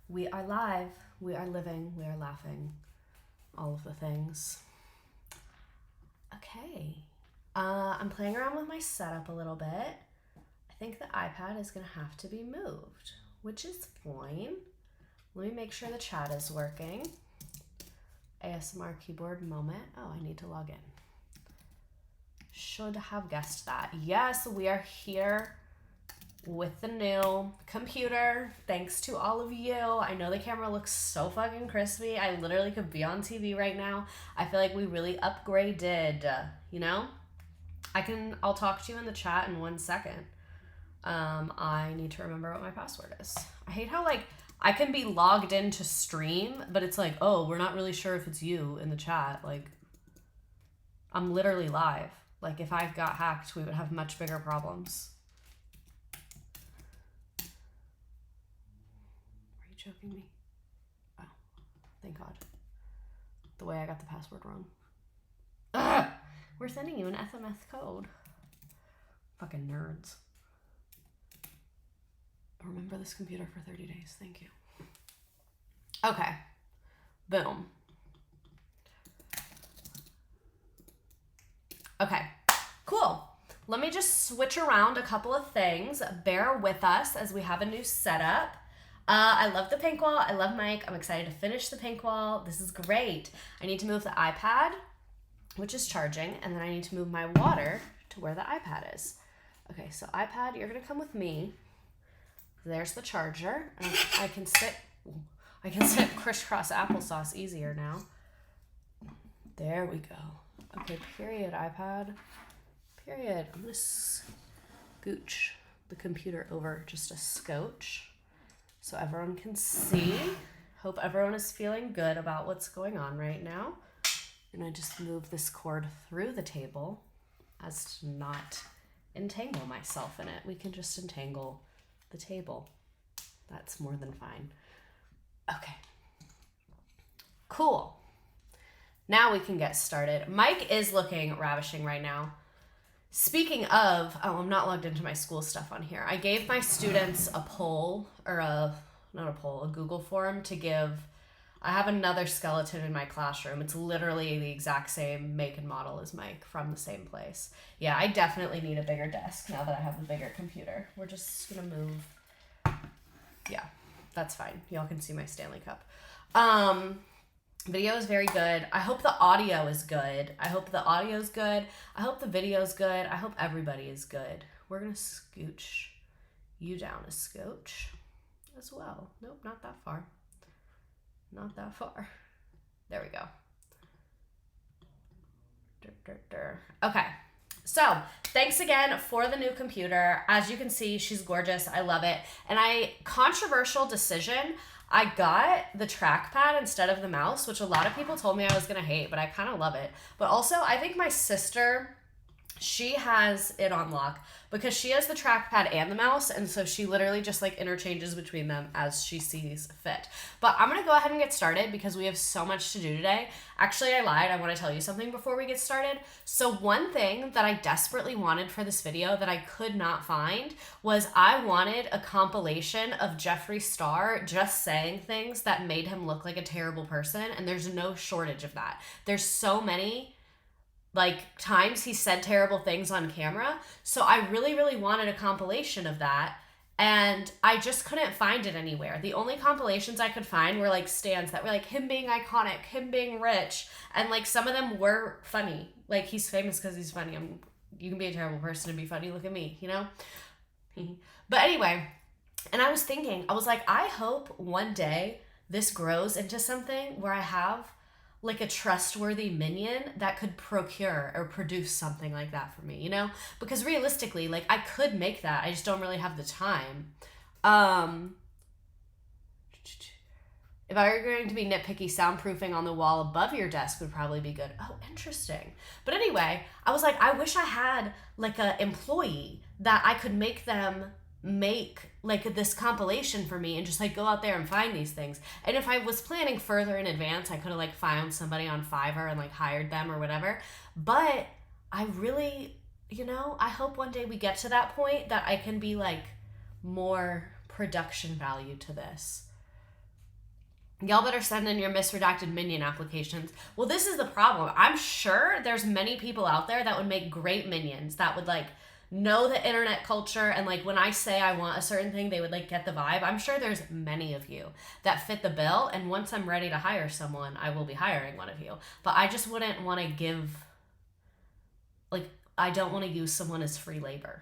We are live. We are living. We are laughing. All of the things. Okay. I'm playing around with my setup a little bit. I think the iPad is going to have to be moved, which is fine. Let me make sure the chat is working. ASMR keyboard moment. Oh, I need to log in. Should have guessed that. Yes, we are here with the new computer. Thanks to all of you. I know the camera looks so fucking crispy. I literally could be on TV right now. I feel like we really upgraded, you know? I'll talk to you in the chat in 1 second. I need to remember what my password is. I hate how I can be logged in to stream, but it's like, oh, we're not really sure if it's you in the chat. I'm literally live. If I got hacked, we would have much bigger problems. Are you joking me? Oh, thank God. The way I got the password wrong. Ugh! We're sending you an SMS code. Fucking nerds. Remember this computer for 30 days. Thank you. Okay. Boom. Okay. Cool. Let me just switch around a couple of things. Bear with us as we have a new setup. I love the pink wall. I love Mike. I'm excited to finish the pink wall. This is great. I need to move the iPad, which is charging, and then I need to move my water to where the iPad is. Okay, so iPad, you're going to come with me. There's the charger. I can sit crisscross applesauce easier now. There we go. Okay, period, iPad. Period. I'm going to scooch the computer over just a scotch so everyone can see. Hope everyone is feeling good about what's going on right now. I'm going to just move this cord through the table as to not entangle myself in it. We can just entangle the table. That's more than fine. Okay. Cool. Now we can get started. Mike is looking ravishing right now. Speaking of, I'm not logged into my school stuff on here. I gave my students a poll, or a Google form to give. I have another skeleton in my classroom. It's literally the exact same make and model as Mike from the same place. Yeah, I definitely need a bigger desk now that I have the bigger computer. We're just gonna move. Yeah, that's fine. Y'all can see my Stanley Cup. Video is very good. I hope the audio is good. I hope the audio is good. I hope the video is good. I hope everybody is good. We're gonna scooch you down a scotch as well. Nope, not that far. Not that far. There we go. Okay. So thanks again for the new computer. As you can see, she's gorgeous. I love it. And controversial decision. I got the trackpad instead of the mouse, which a lot of people told me I was going to hate, but I kind of love it. But also, I think my sister, she has it on lock because she has the trackpad and the mouse, and so she literally just interchanges between them as she sees fit. But I'm going to go ahead and get started because we have so much to do today. Actually, I lied. I want to tell you something before we get started. So one thing that I desperately wanted for this video that I could not find was I wanted a compilation of Jeffree Star just saying things that made him look like a terrible person, and there's no shortage of that. There's so many times he said terrible things on camera. So I really, really wanted a compilation of that. And I just couldn't find it anywhere. The only compilations I could find were stands that were him being iconic, him being rich. And some of them were funny. He's famous because he's funny. You can be a terrible person and be funny. Look at me, you know? But anyway, and I was thinking, I hope one day this grows into something where I have a trustworthy minion that could procure or produce something like that for me, you know? Because realistically, I could make that. I just don't really have the time. If I were going to be nitpicky, soundproofing on the wall above your desk would probably be good. Oh, interesting. But anyway, I was I wish I had a employee that I could make them make this compilation for me and just go out there and find these things. And if I was planning further in advance, I could have found somebody on Fiverr and hired them or whatever. But I really, I hope one day we get to that point that I can be more production value to this. Y'all better send in your misredacted minion applications. Well, this is the problem. I'm sure there's many people out there that would make great minions that would like know the internet culture, and like when I say I want a certain thing, they would like get the vibe. I'm sure there's many of you that fit the bill, and once I'm ready to hire someone, I will be hiring one of you. But I just wouldn't want to give, like, I don't want to use someone as free labor.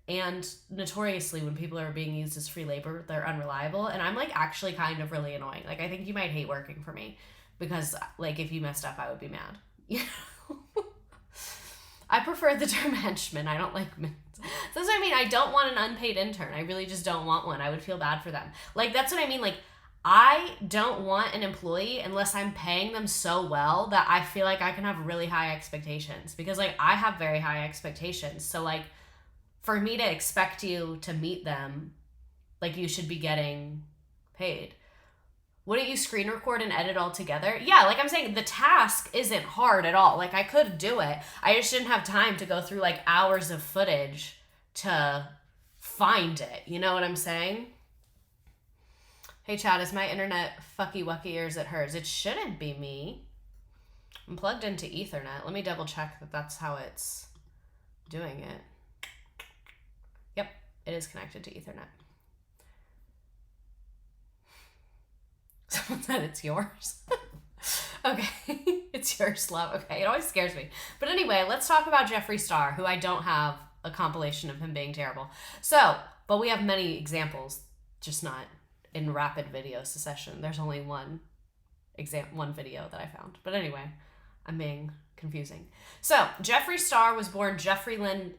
And notoriously, when people are being used as free labor, they're unreliable. And I'm like actually kind of really annoying. Like, I think you might hate working for me because like if you messed up, I would be mad. You know? I prefer the term henchman. I don't like minions. That's what I mean. I don't want an unpaid intern. I really just don't want one. I would feel bad for them. Like, that's what I mean. Like, I don't want an employee unless I'm paying them so well that I feel like I can have really high expectations. Because, like, I have very high expectations. So, like, for me to expect you to meet them, like, you should be getting paid. Wouldn't you screen record and edit all together? Yeah, like I'm saying, the task isn't hard at all. Like, I could do it. I just didn't have time to go through, like, hours of footage to find it. You know what I'm saying? Hey, Chad, is my internet fucky-wucky or is it hers? It shouldn't be me. I'm plugged into Ethernet. Let me double check that that's how it's doing it. Yep, it is connected to Ethernet. Someone said it's yours. Okay, it's yours, love. Okay, it always scares me. But anyway, let's talk about Jeffree Star, who I don't have a compilation of him being terrible. So, but we have many examples, just not in rapid video succession. There's only one video that I found. But anyway, I'm being confusing. So, Jeffree Star was born Jeffrey Lynn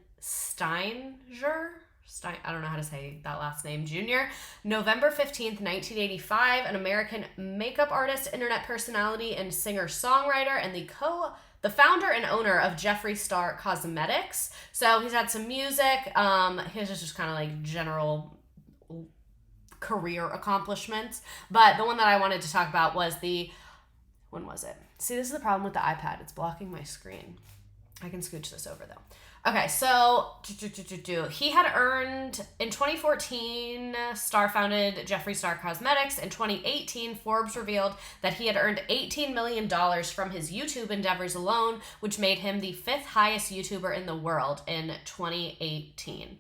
I don't know how to say that last name, Jr. November 15th, 1985, an American makeup artist, internet personality, and singer-songwriter, and the founder and owner of Jeffree Star Cosmetics. So he's had some music. His is just kind of like general career accomplishments. But the one that I wanted to talk about was when was it? See, this is the problem with the iPad. It's blocking my screen. I can scooch this over though. Okay, so he had earned, in 2014, Star founded Jeffree Star Cosmetics. In 2018, Forbes revealed that he had earned $18 million from his YouTube endeavors alone, which made him the 5th highest YouTuber in the world in 2018.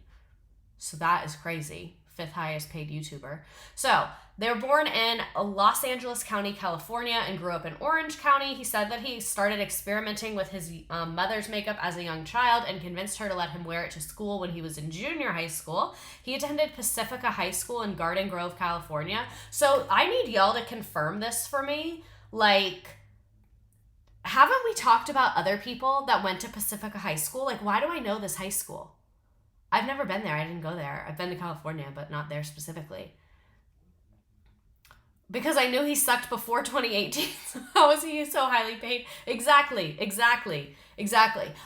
So that is crazy. 5th highest paid YouTuber. So they were born in Los Angeles County, California, and grew up in Orange County. He said that he started experimenting with his mother's makeup as a young child and convinced her to let him wear it to school when he was in junior high school. He attended Pacifica High School in Garden Grove, California. So I need y'all to confirm this for me. Like, haven't we talked about other people that went to Pacifica High School? Like, why do I know this high school? I've never been there. I didn't go there. I've been to California, but not there specifically. Because I knew he sucked before 2018. How was he so highly paid? Exactly.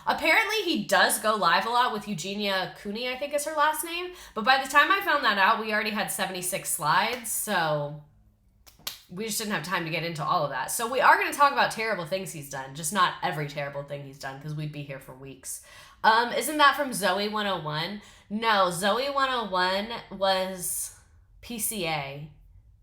Apparently, he does go live a lot with Eugenia Cooney, I think is her last name. But by the time I found that out, we already had 76 slides. So we just didn't have time to get into all of that. So we are going to talk about terrible things he's done. Just not every terrible thing he's done, because we'd be here for weeks. Isn't that from Zoe 101? No, Zoe 101 was PCA.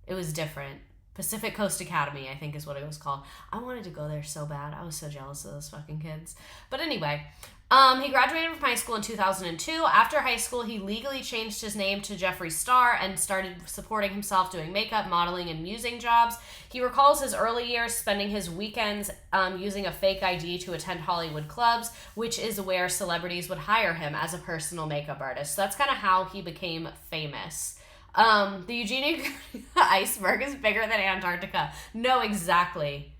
It was different. Pacific Coast Academy, I think is what it was called. I wanted to go there so bad. I was so jealous of those fucking kids. But anyway, he graduated from high school in 2002. After high school, he legally changed his name to Jeffree Star and started supporting himself doing makeup, modeling, and musing jobs. He recalls his early years spending his weekends using a fake ID to attend Hollywood clubs, which is where celebrities would hire him as a personal makeup artist. So that's kind of how he became famous. The Eugenia iceberg is bigger than Antarctica. No, exactly.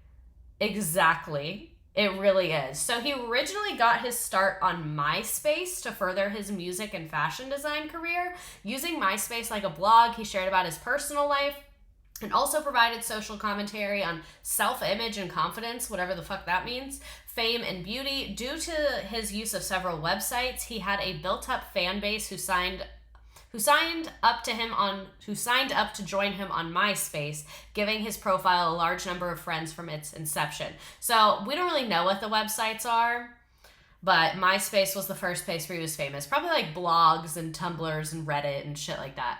It really is. So he originally got his start on MySpace to further his music and fashion design career. Using MySpace like a blog, he shared about his personal life and also provided social commentary on self-image and confidence, whatever the fuck that means, fame and beauty. Due to his use of several websites, he had a built-up fan base who signed up to join him on MySpace, giving his profile a large number of friends from its inception. So we don't really know what the websites are, but MySpace was the first place where he was famous. Probably like blogs and Tumblrs and Reddit and shit like that.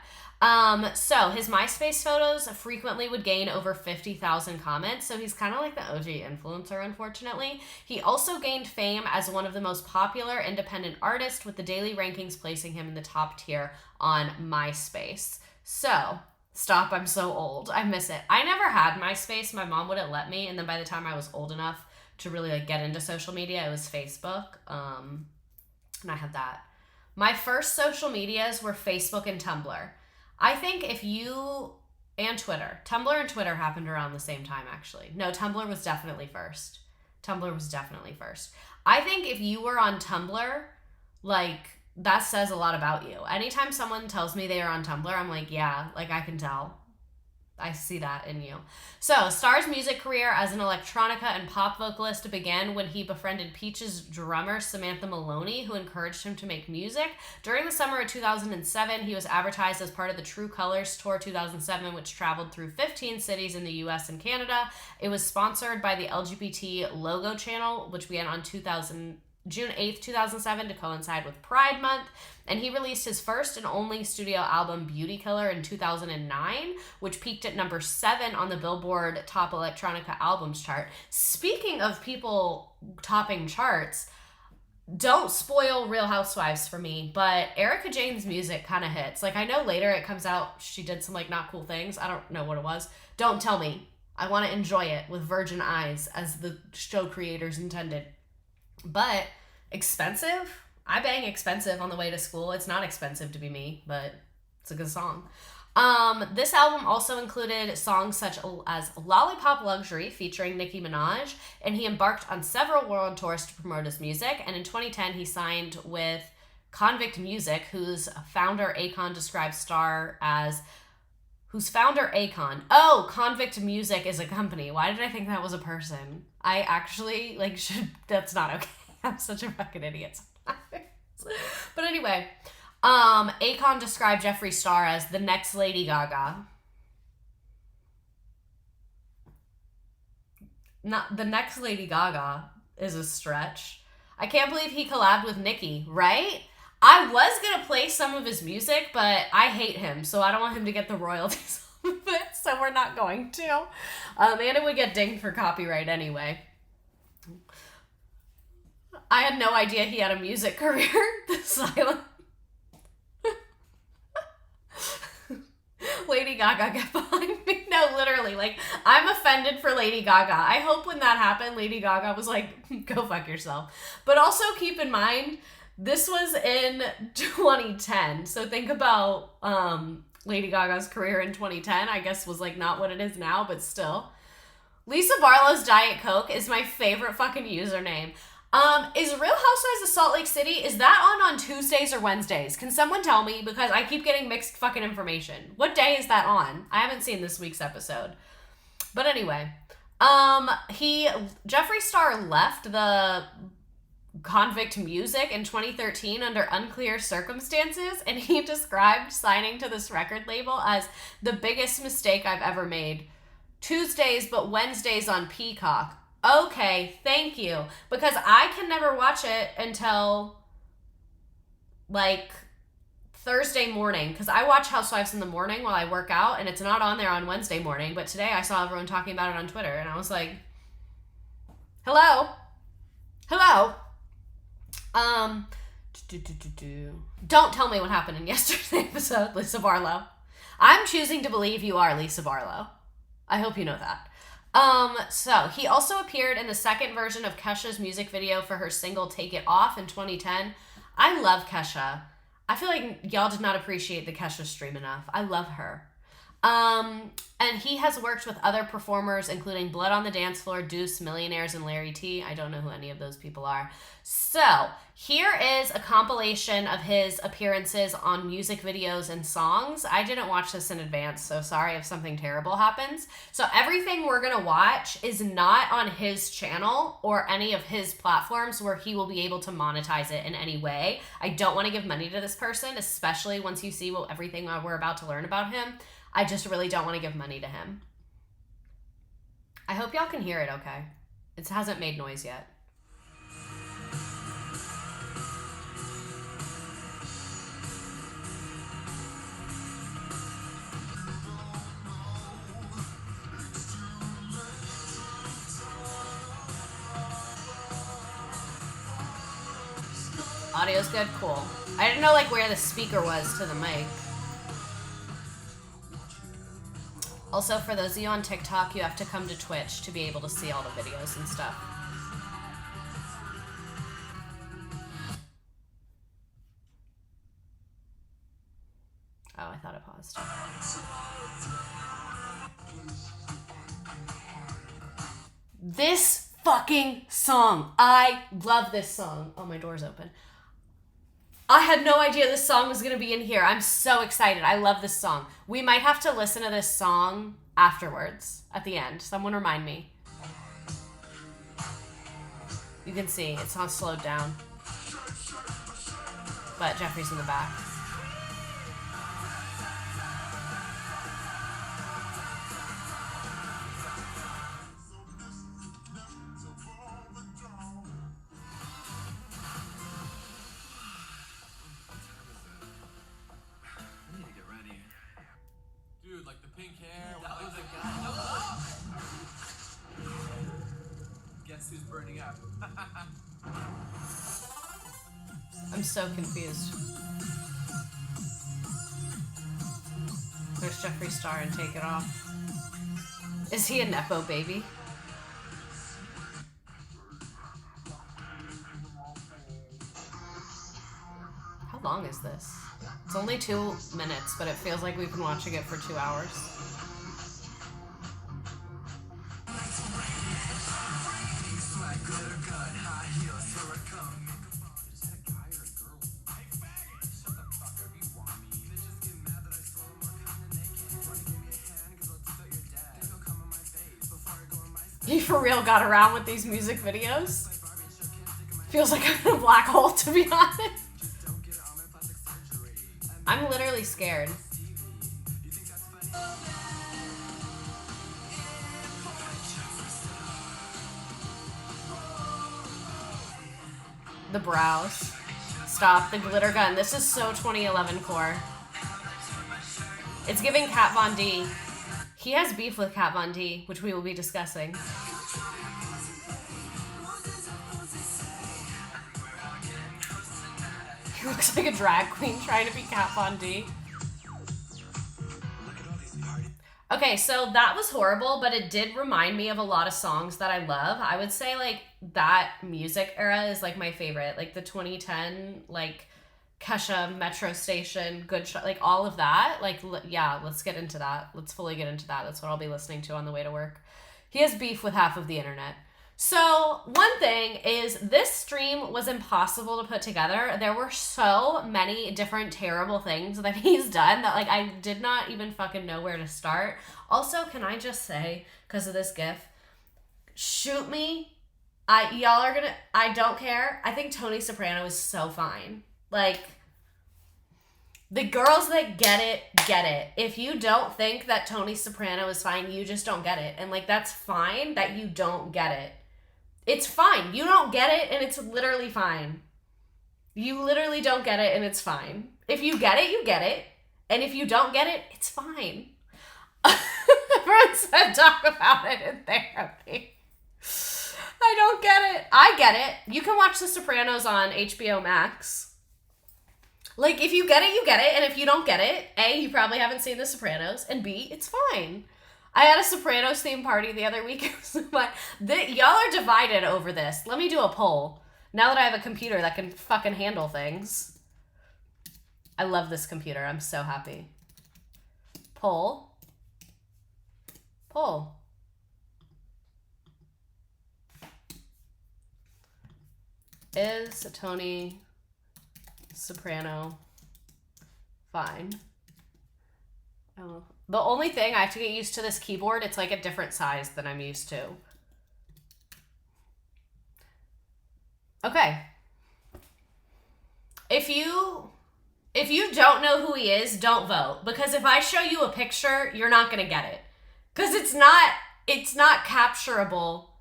So his MySpace photos frequently would gain over 50,000 comments, so he's kind of like the OG influencer, unfortunately. He also gained fame as one of the most popular independent artists, with the daily rankings placing him in the top tier on MySpace. So, stop, I'm so old. I miss it. I never had MySpace. My mom wouldn't let me, and then by the time I was old enough to really like get into social media, it was Facebook, and I had that. My first social medias were Facebook and Tumblr. I think if you, and Twitter. Tumblr and Twitter happened around the same time, actually. No, Tumblr was definitely first. I think if you were on Tumblr, like, that says a lot about you. Anytime someone tells me they are on Tumblr, I'm like, yeah, like, I can tell. I see that in you. So, Starr's music career as an electronica and pop vocalist began when he befriended Peach's drummer Samantha Maloney, who encouraged him to make music. During the summer of 2007, he was advertised as part of the True Colors Tour 2007, which traveled through 15 cities in the US and Canada. It was sponsored by the LGBT Logo Channel, which began on June 8th, 2007 to coincide with Pride Month, and he released his first and only studio album, Beauty Killer, in 2009, which peaked at number 7 on the Billboard Top Electronica Albums chart. Speaking of people topping charts, don't spoil Real Housewives for me, but Erica Jane's music kind of hits. Like, I know later it comes out she did some, like, not cool things. I don't know what it was. Don't tell me. I want to enjoy it with virgin eyes, as the show creators intended. But expensive? I bang Expensive on the way to school. It's not expensive to be me, but it's a good song. This album also included songs such as Lollipop Luxury featuring Nicki Minaj, and he embarked on several world tours to promote his music, and in 2010 he signed with Convict Music, whose founder Akon described Starr as Convict Music is a company. Why did I think that was a person? I actually, that's not okay. I'm such a fucking idiot sometimes. But anyway, Akon described Jeffree Star as the next Lady Gaga. Not the next Lady Gaga is a stretch. I can't believe he collabed with Nicki, right? I was gonna play some of his music, but I hate him, so I don't want him to get the royalties of it, so we're not going to. And it would get dinged for copyright anyway. I had no idea he had a music career. The silence. Lady Gaga, get behind me. No, literally, I'm offended for Lady Gaga. I hope when that happened, Lady Gaga was like, go fuck yourself. But also keep in mind, this was in 2010. So think about Lady Gaga's career in 2010. I guess was not what it is now, but still. Lisa Barlow's Diet Coke is my favorite fucking username. Is Real Housewives of Salt Lake City, is that on Tuesdays or Wednesdays? Can someone tell me? Because I keep getting mixed fucking information. What day is that on? I haven't seen this week's episode. But anyway, Jeffree Star left the Convict Music in 2013 under unclear circumstances, and he described signing to this record label as the biggest mistake I've ever made. Tuesdays, but Wednesdays on Peacock. Okay, thank you. Because I can never watch it until, Thursday morning. Because I watch Housewives in the morning while I work out, and it's not on there on Wednesday morning. But today I saw everyone talking about it on Twitter, and I was like, hello? Don't tell me what happened in yesterday's episode, Lisa Barlow. I'm choosing to believe you are Lisa Barlow. I hope you know that. So he also appeared in the second version of Kesha's music video for her single Take It Off in 2010. I love Kesha. I feel like y'all did not appreciate the Kesha stream enough. I love her. And he has worked with other performers, including Blood on the Dance Floor, Deuce, Millionaires, and Larry T. I don't know who any of those people are. So, here is a compilation of his appearances on music videos and songs. I didn't watch this in advance, so sorry if something terrible happens. So, everything we're going to watch is not on his channel or any of his platforms where he will be able to monetize it in any way. I don't want to give money to this person, especially once you see everything we're about to learn about him. I just really don't want to give money to him. I hope y'all can hear it okay. It hasn't made noise yet. Audio's good? Cool. I didn't know like where the speaker was to the mic. Also, for those of you on TikTok, you have to come to Twitch to be able to see all the videos and stuff. Oh, I thought it paused. This fucking song. I love this song. Oh, my door's open. I had no idea this song was going to be in here. I'm so excited. I love this song. We might have to listen to this song afterwards, at the end. Someone remind me. You can see, it's not slowed down. But Jeffree's in the back. I'm so confused. There's Jeffree Star and Take It Off. Is he a Nepo baby? How long is this? It's only 2 minutes, but it feels like we've been watching it for 2 hours. You for real got around with these music videos? Feels like I'm in a black hole, to be honest. I'm literally scared. The brows. Stop. The glitter gun. This is so 2011 core. It's giving Kat Von D. He has beef with Kat Von D, which we will be discussing. He looks like a drag queen trying to be Kat Von D. Okay, so that was horrible, but it did remind me of a lot of songs that I love. I would say, like, that music era is, like, my favorite. Like, the 2010, like, Kesha, Metro Station, Good Shot, like, all of that. Like, yeah, let's get into that. Let's fully get into that. That's what I'll be listening to on the way to work. He has beef with half of the internet. So, one thing is, this stream was impossible to put together. There were so many different terrible things that he's done that, like, I did not even fucking know where to start. Also, can I just say, because of this gif, shoot me. Y'all are gonna, I don't care. I think Tony Soprano is so fine. Like, the girls that get it, get it. If you don't think that Tony Soprano is fine, you just don't get it. And, like, that's fine that you don't get it. It's fine. You don't get it, and it's literally fine. You literally don't get it, and it's fine. If you get it, you get it. And if you don't get it, it's fine. Everyone said talk about it in therapy. I don't get it. I get it. You can watch The Sopranos on HBO Max. Like, if you get it, you get it. And if you don't get it, A, you probably haven't seen The Sopranos. And B, it's fine. I had a Sopranos theme party the other week. Y'all are divided over this. Let me do a poll. Now that I have a computer that can fucking handle things. I love this computer. I'm so happy. Poll. Poll. Is Tony Soprano fine? Oh. The only thing, I have to get used to this keyboard. It's like a different size than I'm used to. Okay. If you don't know who he is, don't vote. Because if I show you a picture, you're not going to get it. Because it's not capturable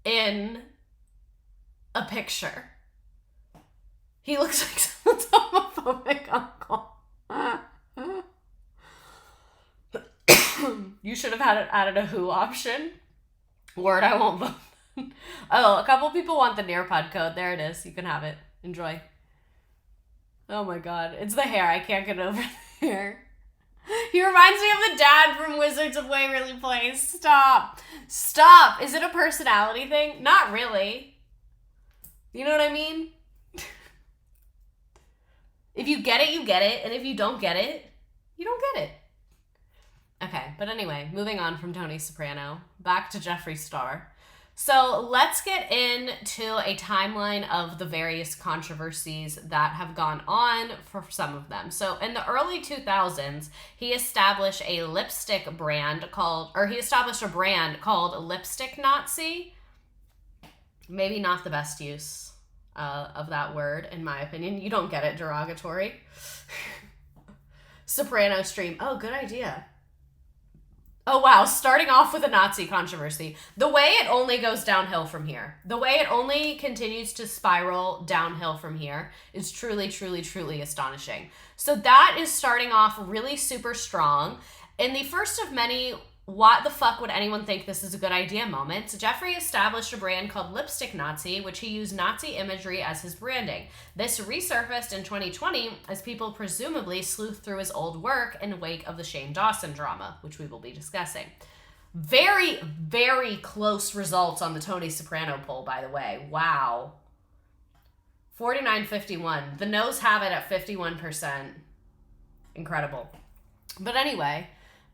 in a picture. He looks like someone's homophobic uncle. You should have had it added a who option. Word, I won't vote. Oh, a couple people want the Nearpod code. There it is. You can have it. Enjoy. Oh my god. It's the hair. I can't get over the hair. He reminds me of the dad from Wizards of Waverly Place. Stop. Stop. Is it a personality thing? Not really. You know what I mean? If you get it, you get it. And if you don't get it, you don't get it. Okay, but anyway, moving on from Tony Soprano, back to Jeffree Star. So let's get into a timeline of the various controversies that have gone on for some of them. So in the early 2000s, he established a brand called Lipstick Nazi. Maybe not the best use of that word, in my opinion. You don't get it, derogatory. Soprano stream. Oh, good idea. Oh, wow. Starting off with a Nazi controversy. The way it only goes downhill from here. The way it only continues to spiral downhill from here is truly, truly, truly astonishing. So that is starting off really super strong. In the first of many, what the fuck would anyone think this is a good idea moments, Jeffree established a brand called Lipstick Nazi, which he used Nazi imagery as his branding. This resurfaced in 2020 as people presumably sleuthed through his old work in the wake of the Shane Dawson drama, which we will be discussing. Very, very close results on the Tony Soprano poll, by the way. Wow. 49-51. The no's have it at 51%. Incredible. But anyway,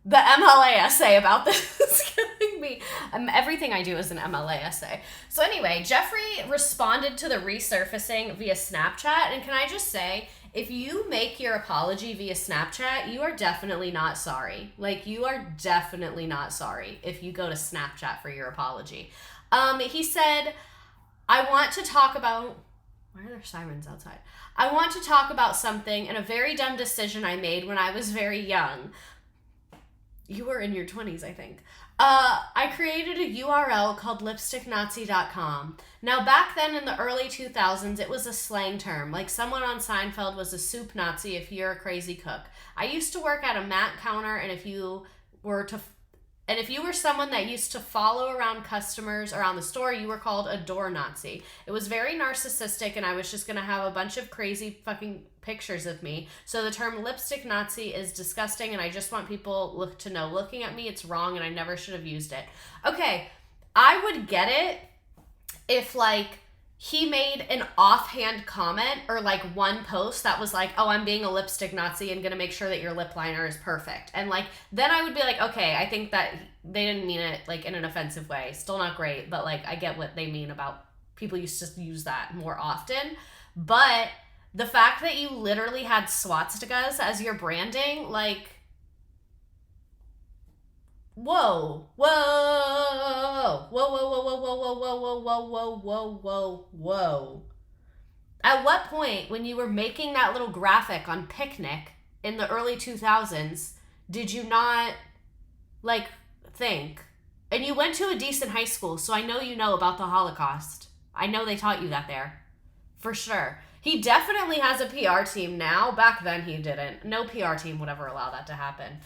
the MLA essay about this is killing me. Everything I do is an MLA essay. So anyway, Jeffree responded to the resurfacing via Snapchat. And can I just say, if you make your apology via Snapchat, you are definitely not sorry. Like, you are definitely not sorry if you go to Snapchat for your apology. He said, I want to talk about... Why are there sirens outside? I want to talk about something and a very dumb decision I made when I was very young. You were in your 20s, I think. I created a URL called lipsticknazi.com. Now, back then in the early 2000s, it was a slang term. Like, someone on Seinfeld was a soup Nazi if you're a crazy cook. I used to work at a mat counter, and if you were someone that used to follow around customers around the store, you were called a door Nazi. It was very narcissistic, and I was just going to have a bunch of crazy fucking pictures of me. So the term lipstick Nazi is disgusting, and I just want people to know, looking at me, it's wrong, and I never should have used it. Okay, I would get it if, like, he made an offhand comment or, like, one post that was like, oh, I'm being a lipstick Nazi and gonna make sure that your lip liner is perfect. And, like, then I would be like, okay, I think that they didn't mean it, like, in an offensive way. Still not great, but, like, I get what they mean about people used to use that more often. But the fact that you literally had swastikas as your branding, like, whoa, whoa, whoa, whoa, whoa, whoa, whoa, whoa, whoa, whoa, whoa, whoa, whoa, whoa. At what point, when you were making that little graphic on Picnic in the early 2000s, did you not, like, think? And you went to a decent high school, so I know you know about the Holocaust. I know they taught you that there. For sure. He definitely has a PR team now. Back then he didn't. No PR team would ever allow that to happen.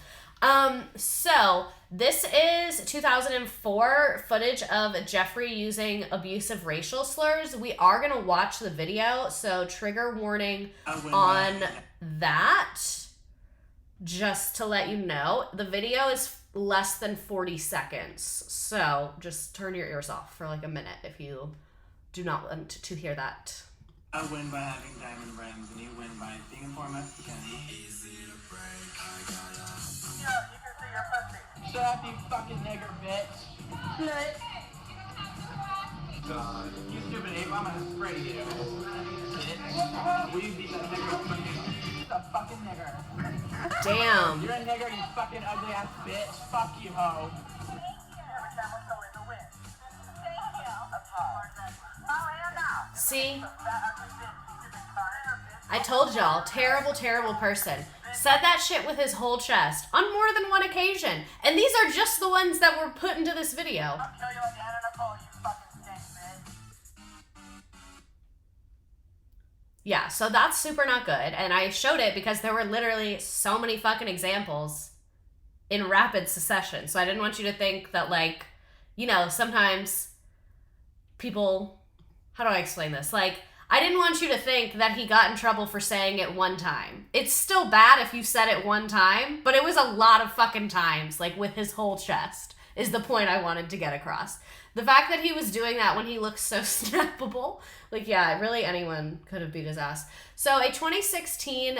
So this is 2004 footage of Jeffree using abusive racial slurs. We are going to watch the video, so trigger warning on that. Just to let you know, the video is less than 40 seconds. So just turn your ears off for like a minute if you do not want to hear that. I win by having diamond rings, and you win by being a poor Mexican. Shut up, you fucking nigger, bitch. You stupid ape, I'm gonna spray you. Bitch. Will you beat that nigger? The fucking nigger. Damn. You're a nigger, you fucking ugly ass bitch. Fuck you, ho. See? I told y'all, terrible, terrible person. Said that shit with his whole chest on more than one occasion. And these are just the ones that were put into this video. I'll kill you like Anna Nicole, you fucking stink, bitch. Yeah, so that's super not good. And I showed it because there were literally so many fucking examples in rapid succession. So I didn't want you to think that, like, you know, sometimes people... How do I explain this? Like, I didn't want you to think that he got in trouble for saying it one time. It's still bad if you said it one time, but it was a lot of fucking times, like with his whole chest, is the point I wanted to get across. The fact that he was doing that when he looks so snappable, like, yeah, really anyone could have beat his ass. So a 2016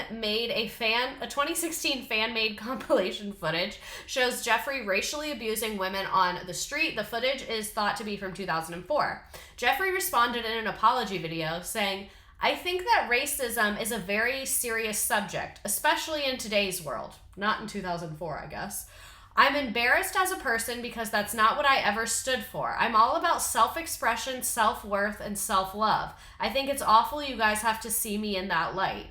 fan-made compilation footage shows Jeffree racially abusing women on the street. The footage is thought to be from 2004. Jeffree responded in an apology video saying, "I think that racism is a very serious subject, especially in today's world." Not in 2004, I guess. "I'm embarrassed as a person because that's not what I ever stood for. I'm all about self-expression, self-worth, and self-love. I think it's awful you guys have to see me in that light."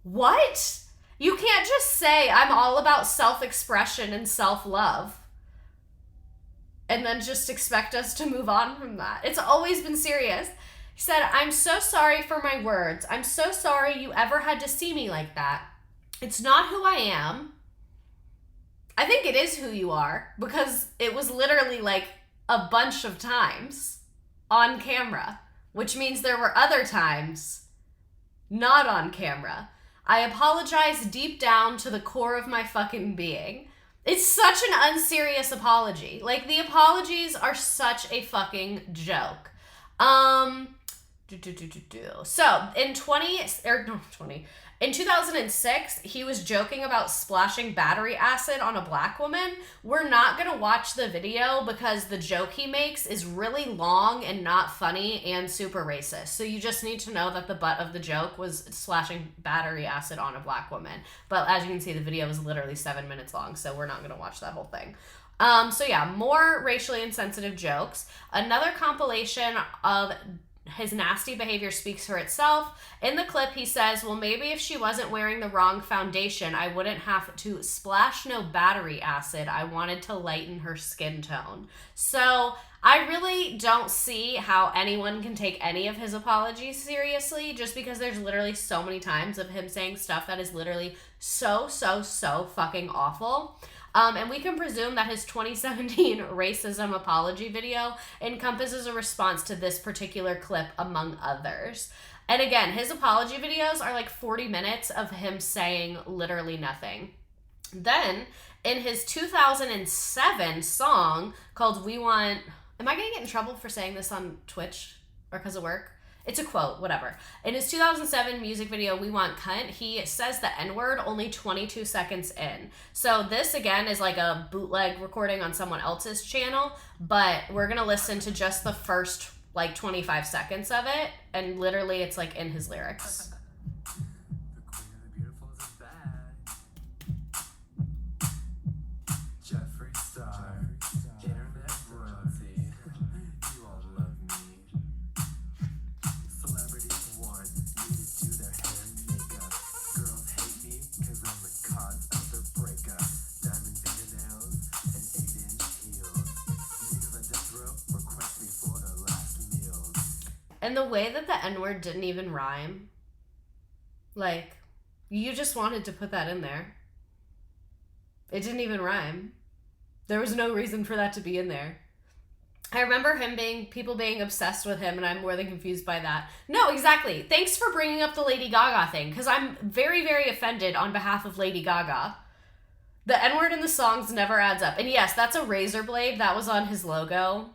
What? You can't just say, "I'm all about self-expression and self-love," and then just expect us to move on from that. It's always been serious. He said, "I'm so sorry for my words. I'm so sorry you ever had to see me like that. It's not who I am." I think it is who you are, because it was literally like a bunch of times on camera, which means there were other times not on camera. "I apologize deep down to the core of my fucking being." It's such an unserious apology. Like, the apologies are such a fucking joke. So in 2006, he was joking about splashing battery acid on a black woman. We're not going to watch the video because the joke he makes is really long and not funny and super racist. So you just need to know that the butt of the joke was splashing battery acid on a black woman. But as you can see, the video is literally 7 minutes long, so we're not going to watch that whole thing. So yeah, more racially insensitive jokes. Another compilation of his nasty behavior speaks for itself. In the clip, he says, "Well, maybe if she wasn't wearing the wrong foundation, I wouldn't have to splash no battery acid. I wanted to lighten her skin tone." So I really don't see how anyone can take any of his apologies seriously, just because there's literally so many times of him saying stuff that is literally so fucking awful. And we can presume that his 2017 racism apology video encompasses a response to this particular clip, among others. And again, his apology videos are like 40 minutes of him saying literally nothing. Then, in his 2007 song called "We Want..." Am I going to get in trouble for saying this on Twitch or because of work? It's a quote, whatever. In his 2007 music video, "We Want Cunt," he says the N-word only 22 seconds in. So this, again, is like a bootleg recording on someone else's channel, but we're going to listen to just the first, like, 25 seconds of it, and literally it's, like, in his lyrics. Jeffree Star, internet royalty, you all love me. Celebrities want me to do their hair and makeup. Girls hate me because I'm the cause of their breakup. Diamond fingernails and 8-inch heels. Niggas on death row request me for their last meals. And the way that the N-word didn't even rhyme, like, you just wanted to put that in there. It didn't even rhyme. There was no reason for that to be in there. I remember people being obsessed with him, and I'm more than confused by that. No, exactly. Thanks for bringing up the Lady Gaga thing, because I'm very, very offended on behalf of Lady Gaga. The N-word in the songs never adds up. And yes, that's a razor blade. That was on his logo.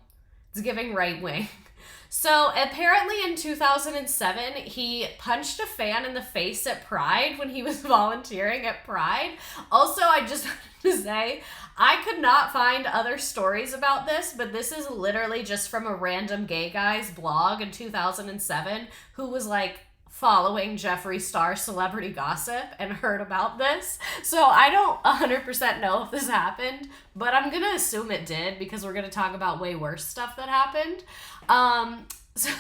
It's giving right wing. So apparently in 2007, he punched a fan in the face at Pride when he was volunteering at Pride. Also, I just wanted to say, I could not find other stories about this, but this is literally just from a random gay guy's blog in 2007 who was like following Jeffree Star celebrity gossip and heard about this. So I don't 100% know if this happened, but I'm going to assume it did because we're going to talk about way worse stuff that happened. So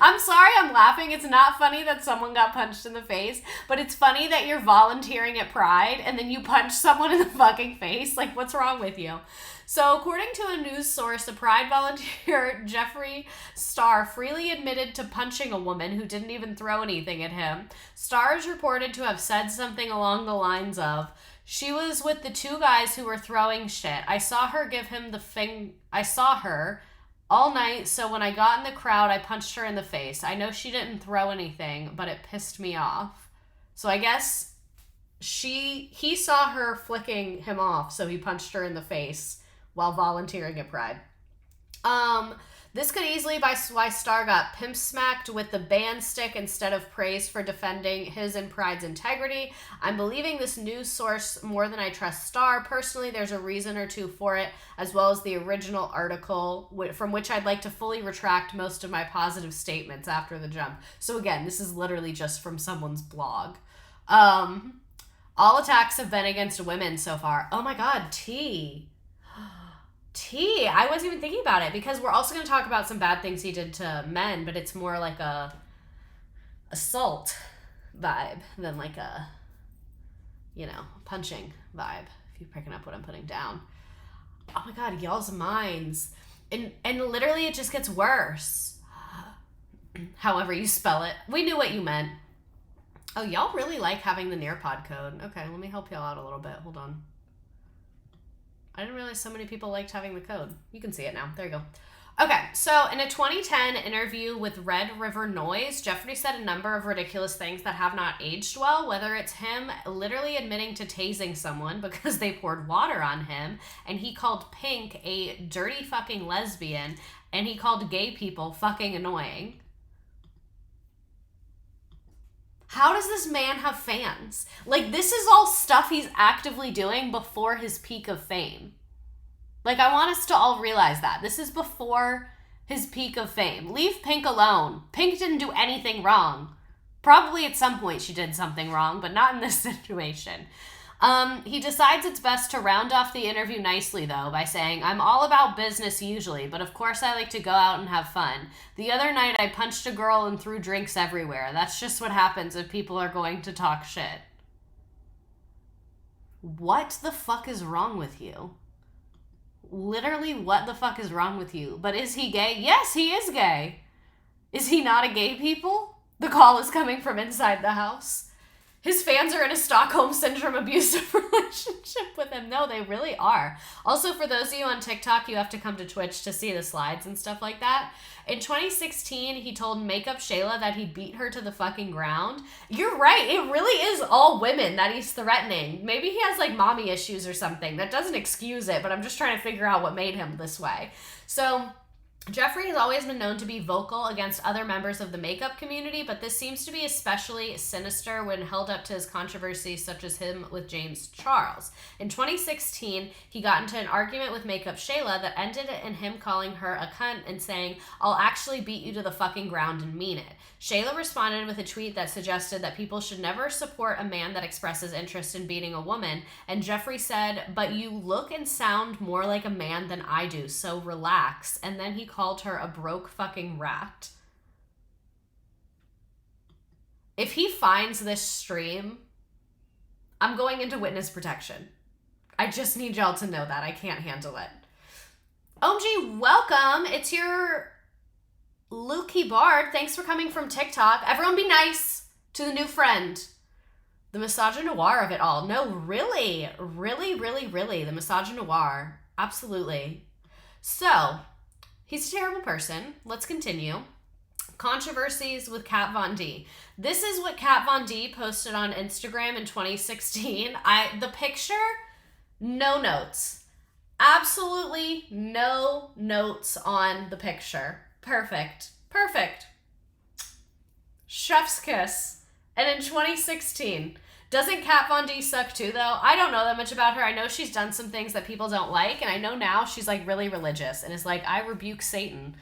I'm sorry I'm laughing. It's not funny that someone got punched in the face, but it's funny that you're volunteering at Pride and then you punch someone in the fucking face. Like, what's wrong with you? So according to a news source, a Pride volunteer, Jeffree Star, freely admitted to punching a woman who didn't even throw anything at him. Star is reported to have said something along the lines of, "She was with the two guys who were throwing shit. I saw her give him the all night, so when I got in the crowd, I punched her in the face. I know she didn't throw anything, but it pissed me off. So I guess he saw her flicking him off, so he punched her in the face while volunteering at Pride. This could easily be why Star got pimp smacked with the band stick instead of praise for defending his and Pride's integrity. I'm believing this news source more than I trust Star. Personally, there's a reason or two for it, as well as the original article, from which I'd like to fully retract most of my positive statements after the jump. So again, this is literally just from someone's blog. All attacks have been against women so far. Oh my god, I wasn't even thinking about it, because we're also going to talk about some bad things he did to men, but it's more like a assault vibe than like a, punching vibe, if you're picking up what I'm putting down. Oh my god, y'all's minds. And literally it just gets worse. However you spell it. We knew what you meant. Oh, y'all really like having the Nearpod code. Okay, let me help y'all out a little bit. Hold on. I didn't realize so many people liked having the code. You can see it now. There you go. Okay, so in a 2010 interview with Red River Noise, Jeffree said a number of ridiculous things that have not aged well, whether it's him literally admitting to tasing someone because they poured water on him, and he called Pink a dirty fucking lesbian, and he called gay people fucking annoying. How does this man have fans? Like, this is all stuff he's actively doing before his peak of fame. Like, I want us to all realize that. This is before his peak of fame. Leave Pink alone. Pink didn't do anything wrong. Probably at some point she did something wrong, but not in this situation. He decides it's best to round off the interview nicely, though, by saying, I'm all about business usually, but of course I like to go out and have fun. The other night I punched a girl and threw drinks everywhere. That's just what happens if people are going to talk shit. What the fuck is wrong with you? Literally, what the fuck is wrong with you? But is he gay? Yes, he is gay. Is he not a gay people? The call is coming from inside the house. His fans are in a Stockholm Syndrome abusive relationship with him. No, they really are. Also, for those of you on TikTok, you have to come to Twitch to see the slides and stuff like that. In 2016, he told Makeup Shayla that he beat her to the fucking ground. You're right. It really is all women that he's threatening. Maybe he has like mommy issues or something. That doesn't excuse it, but I'm just trying to figure out what made him this way. So Jeffree has always been known to be vocal against other members of the makeup community, but this seems to be especially sinister when held up to his controversies, such as him with James Charles. In 2016, he got into an argument with Makeup Shayla that ended in him calling her a cunt and saying, I'll actually beat you to the fucking ground and mean it. Shayla responded with a tweet that suggested that people should never support a man that expresses interest in beating a woman, and Jeffree said, but you look and sound more like a man than I do, so relax. And then he called her a broke fucking rat. If he finds this stream, I'm going into witness protection. I just need y'all to know that. I can't handle it. OMG, welcome. It's your Lukey Bard. Thanks for coming from TikTok. Everyone be nice to the new friend. The misogynoir of it all. No, really, the misogynoir. Absolutely. So, he's a terrible person. Let's continue. Controversies with Kat Von D. This is what Kat Von D posted on Instagram in 2016. The picture, no notes. Absolutely no notes on the picture. Perfect. Chef's kiss. And in 2016, doesn't Kat Von D suck too, though? I don't know that much about her. I know she's done some things that people don't like, and I know now she's like really religious and is like, I rebuke Satan.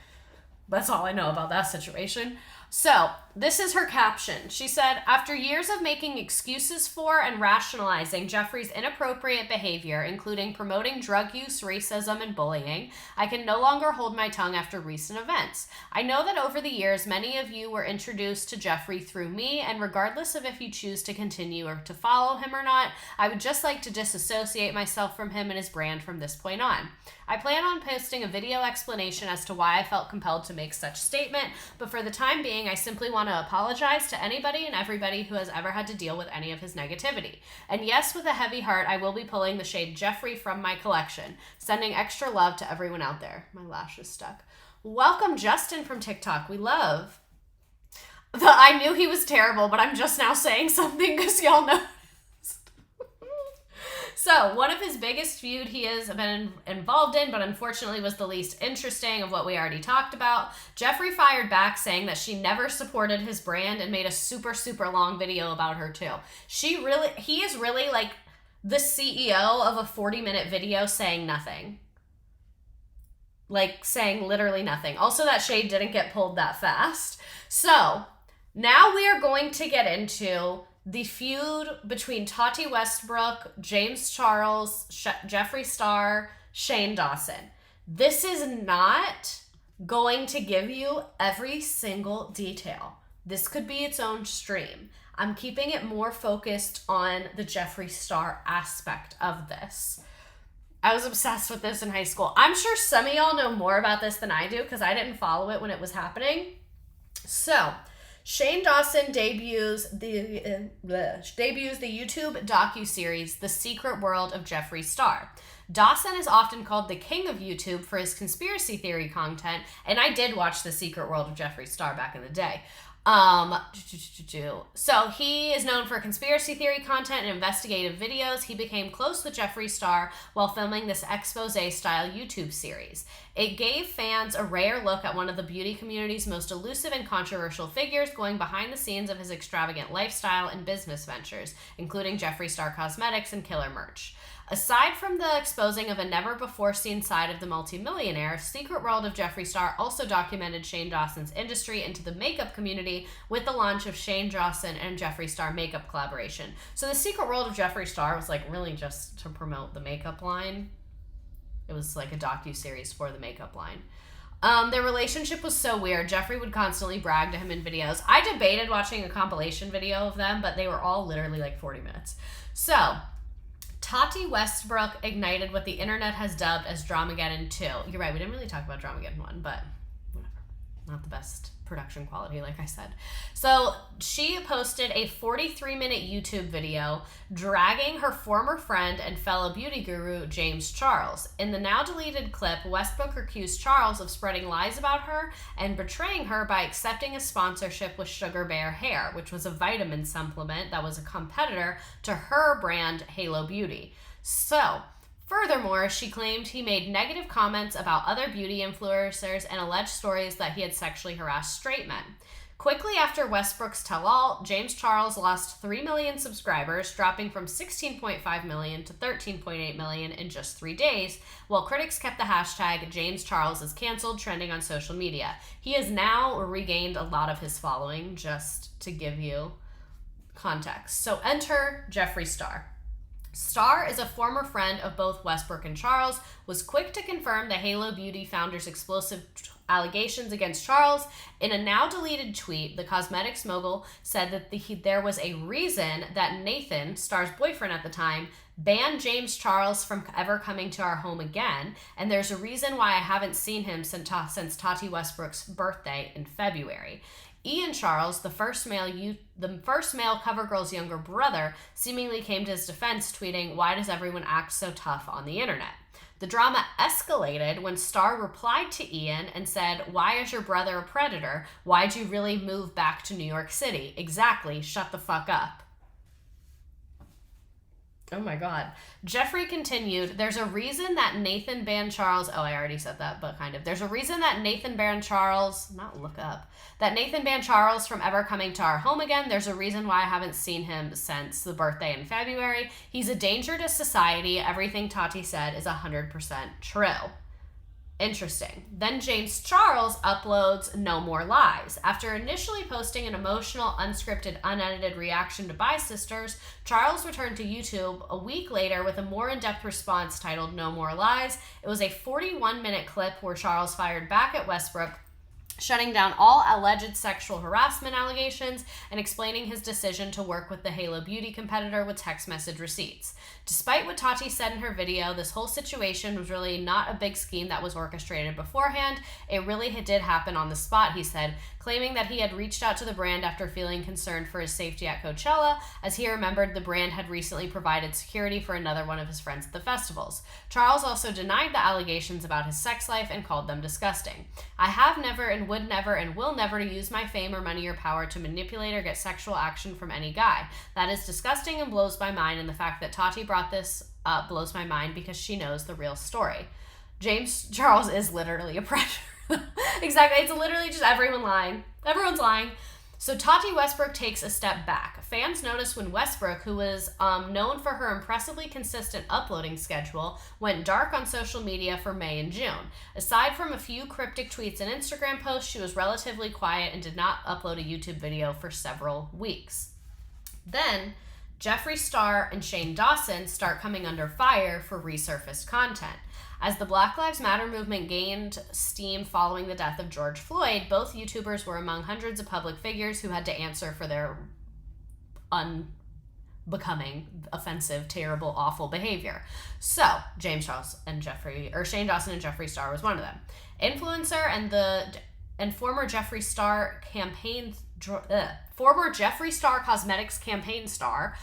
That's all I know about that situation. So, this is her caption. She said, after years of making excuses for and rationalizing Jeffree's inappropriate behavior, including promoting drug use, racism, and bullying, I can no longer hold my tongue after recent events. I know that over the years, many of you were introduced to Jeffree through me, and regardless of if you choose to continue or to follow him or not, I would just like to disassociate myself from him and his brand from this point on. I plan on posting a video explanation as to why I felt compelled to make such statement, but for the time being, I simply want to apologize to anybody and everybody who has ever had to deal with any of his negativity. And yes, with a heavy heart, I will be pulling the shade Jeffree from my collection, sending extra love to everyone out there. My lash is stuck. Welcome Justin from TikTok. We love. I knew he was terrible, but I'm just now saying something because y'all know. So, one of his biggest feud he has been involved in, but unfortunately was the least interesting of what we already talked about. Jeffree fired back saying that she never supported his brand and made a super, super long video about her too. He is really like the CEO of a 40-minute video saying nothing. Like saying literally nothing. Also, that shade didn't get pulled that fast. So, now we are going to get into the feud between Tati Westbrook, James Charles, Jeffree Star, Shane Dawson. This is not going to give you every single detail. This could be its own stream. I'm keeping it more focused on the Jeffree Star aspect of this. I was obsessed with this in high school. I'm sure some of y'all know more about this than I do because I didn't follow it when it was happening. So, Shane Dawson debuts the YouTube docuseries The Secret World of Jeffree Star. Dawson is often called the king of YouTube for his conspiracy theory content, and I did watch The Secret World of Jeffree Star back in the day. So he is known for conspiracy theory content and investigative videos. He became close with Jeffree Star while filming this expose-style YouTube series. It gave fans a rare look at one of the beauty community's most elusive and controversial figures, going behind the scenes of his extravagant lifestyle and business ventures, including Jeffree Star Cosmetics and Killer Merch. Aside from the exposing of a never-before-seen side of the multimillionaire, Secret World of Jeffree Star also documented Shane Dawson's entry into the makeup community with the launch of Shane Dawson and Jeffree Star makeup collaboration. So the Secret World of Jeffree Star was like really just to promote the makeup line. It was like a docuseries for the makeup line. Their relationship was so weird. Jeffree would constantly brag to him in videos. I debated watching a compilation video of them, but they were all literally like 40 minutes. So, Tati Westbrook ignited what the internet has dubbed as Dramageddon 2. You're right, we didn't really talk about Dramageddon 1, but whatever. Not the best production quality, like I said. So she posted a 43-minute YouTube video dragging her former friend and fellow beauty guru, James Charles. In the now-deleted clip, Westbrook accused Charles of spreading lies about her and betraying her by accepting a sponsorship with Sugar Bear Hair, which was a vitamin supplement that was a competitor to her brand, Halo Beauty. So, furthermore, she claimed he made negative comments about other beauty influencers and alleged stories that he had sexually harassed straight men. Quickly after Westbrook's tell-all, James Charles lost 3 million subscribers, dropping from 16.5 million to 13.8 million in just 3 days, while critics kept the hashtag James Charles is canceled trending on social media. He has now regained a lot of his following, just to give you context. So enter Jeffree Star. Star is a former friend of both Westbrook and Charles, was quick to confirm the Halo Beauty founder's explosive allegations against Charles. In a now-deleted tweet, the cosmetics mogul said that there was a reason that Nathan, Star's boyfriend at the time, banned James Charles from ever coming to our home again, and there's a reason why I haven't seen him since Tati Westbrook's birthday in February. Ian Charles, the first male CoverGirl's younger brother, seemingly came to his defense, tweeting, "Why does everyone act so tough on the internet?" The drama escalated when Star replied to Ian and said, "Why is your brother a predator? Why'd you really move back to New York City? Exactly, shut the fuck up." Oh my God. Jeffree continued, "There's a reason that Nathan banned Charles." Oh, I already said that, but kind of. "There's a reason that Nathan banned Charles," that Nathan banned Charles from ever coming to our home again. There's a reason why I haven't seen him since the birthday in February. He's a danger to society. Everything Tati said is 100% true. Interesting. Then James Charles uploads No More Lies. After initially posting an emotional, unscripted, unedited reaction to Bye Sisters, Charles returned to YouTube a week later with a more in-depth response titled No More Lies. It was a 41-minute clip where Charles fired back at Westbrook shutting down all alleged sexual harassment allegations and explaining his decision to work with the Halo Beauty competitor with text message receipts. Despite what Tati said in her video, this whole situation was really not a big scheme that was orchestrated beforehand. It really did happen on the spot, he said, claiming that he had reached out to the brand after feeling concerned for his safety at Coachella, as he remembered the brand had recently provided security for another one of his friends at the festivals. Charles also denied the allegations about his sex life and called them disgusting. I have never and would never and will never use my fame or money or power to manipulate or get sexual action from any guy. That is disgusting and blows my mind, and the fact that Tati brought this up blows my mind because she knows the real story. James Charles is literally a predator. Exactly. It's literally just everyone lying. Everyone's lying. So Tati Westbrook takes a step back. Fans noticed when Westbrook, who was known for her impressively consistent uploading schedule, went dark on social media for May and June. Aside from a few cryptic tweets and Instagram posts, she was relatively quiet and did not upload a YouTube video for several weeks. Then, Jeffree Star and Shane Dawson start coming under fire for resurfaced content. As the Black Lives Matter movement gained steam following the death of George Floyd, both YouTubers were among hundreds of public figures who had to answer for their unbecoming, offensive, terrible, awful behavior. So, Shane Dawson and Jeffree Star was one of them. Influencer and former Jeffree Star Cosmetics campaign star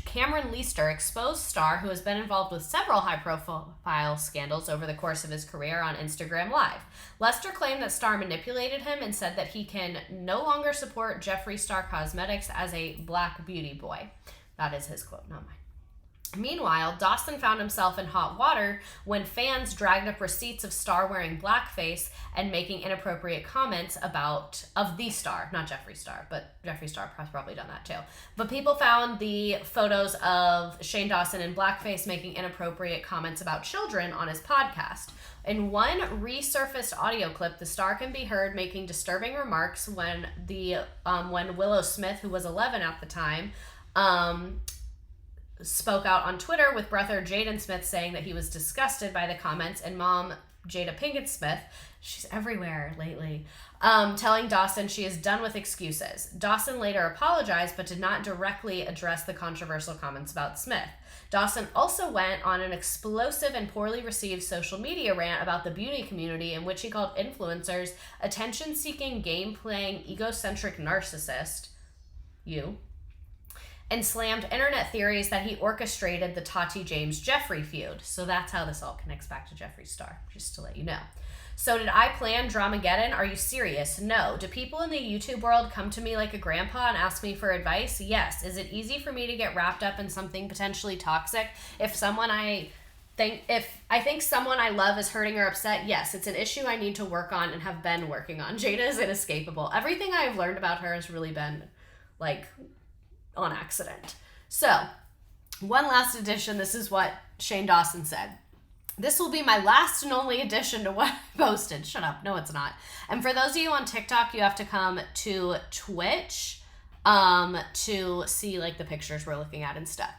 Cameron Leister exposed Star, who has been involved with several high-profile scandals over the course of his career, on Instagram Live. Lester claimed that Star manipulated him and said that he can no longer support Jeffree Star Cosmetics as a black beauty boy. That is his quote, not mine. Meanwhile, Dawson found himself in hot water when fans dragged up receipts of Star wearing blackface and making inappropriate comments of the Star, not Jeffree Star, but Jeffree Star has probably done that too. But people found the photos of Shane Dawson in blackface making inappropriate comments about children on his podcast. In one resurfaced audio clip, the Star can be heard making disturbing remarks when Willow Smith, who was 11 at the time, spoke out on Twitter, with brother Jaden Smith saying that he was disgusted by the comments, and mom Jada Pinkett Smith, she's everywhere lately, telling Dawson she is done with excuses. Dawson later apologized but did not directly address the controversial comments about Smith. Dawson also went on an explosive and poorly received social media rant about the beauty community, in which he called influencers attention-seeking, game-playing, egocentric narcissist, and slammed internet theories that he orchestrated the Tati James Jeffree feud. So that's how this all connects back to Jeffree Star, just to let you know. So did I plan Dramageddon? Are you serious? No. Do people in the YouTube world come to me like a grandpa and ask me for advice? Yes. Is it easy for me to get wrapped up in something potentially toxic if I think someone I love is hurting or upset? Yes, it's an issue I need to work on and have been working on. Jada is inescapable. Everything I've learned about her has really been on accident. So, one last addition. This is what Shane Dawson said. This will be my last and only addition to what I posted. Shut up. No, it's not. And for those of you on TikTok, you have to come to Twitch to see the pictures we're looking at and stuff.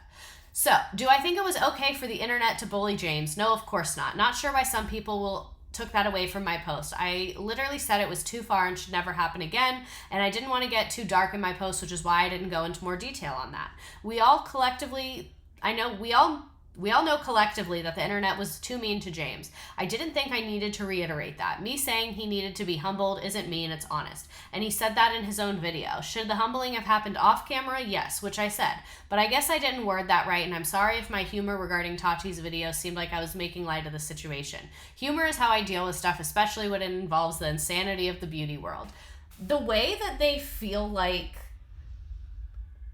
So, do I think it was okay for the internet to bully James? No, of course not. Not sure why some people took that away from my post. I literally said it was too far and should never happen again, and I didn't want to get too dark in my post, which is why I didn't go into more detail on that. We all know collectively that the internet was too mean to James. I didn't think I needed to reiterate that. Me saying he needed to be humbled isn't mean, it's honest. And he said that in his own video. Should the humbling have happened off camera? Yes, which I said. But I guess I didn't word that right, and I'm sorry if my humor regarding Tati's video seemed like I was making light of the situation. Humor is how I deal with stuff, especially when it involves the insanity of the beauty world. The way that they feel like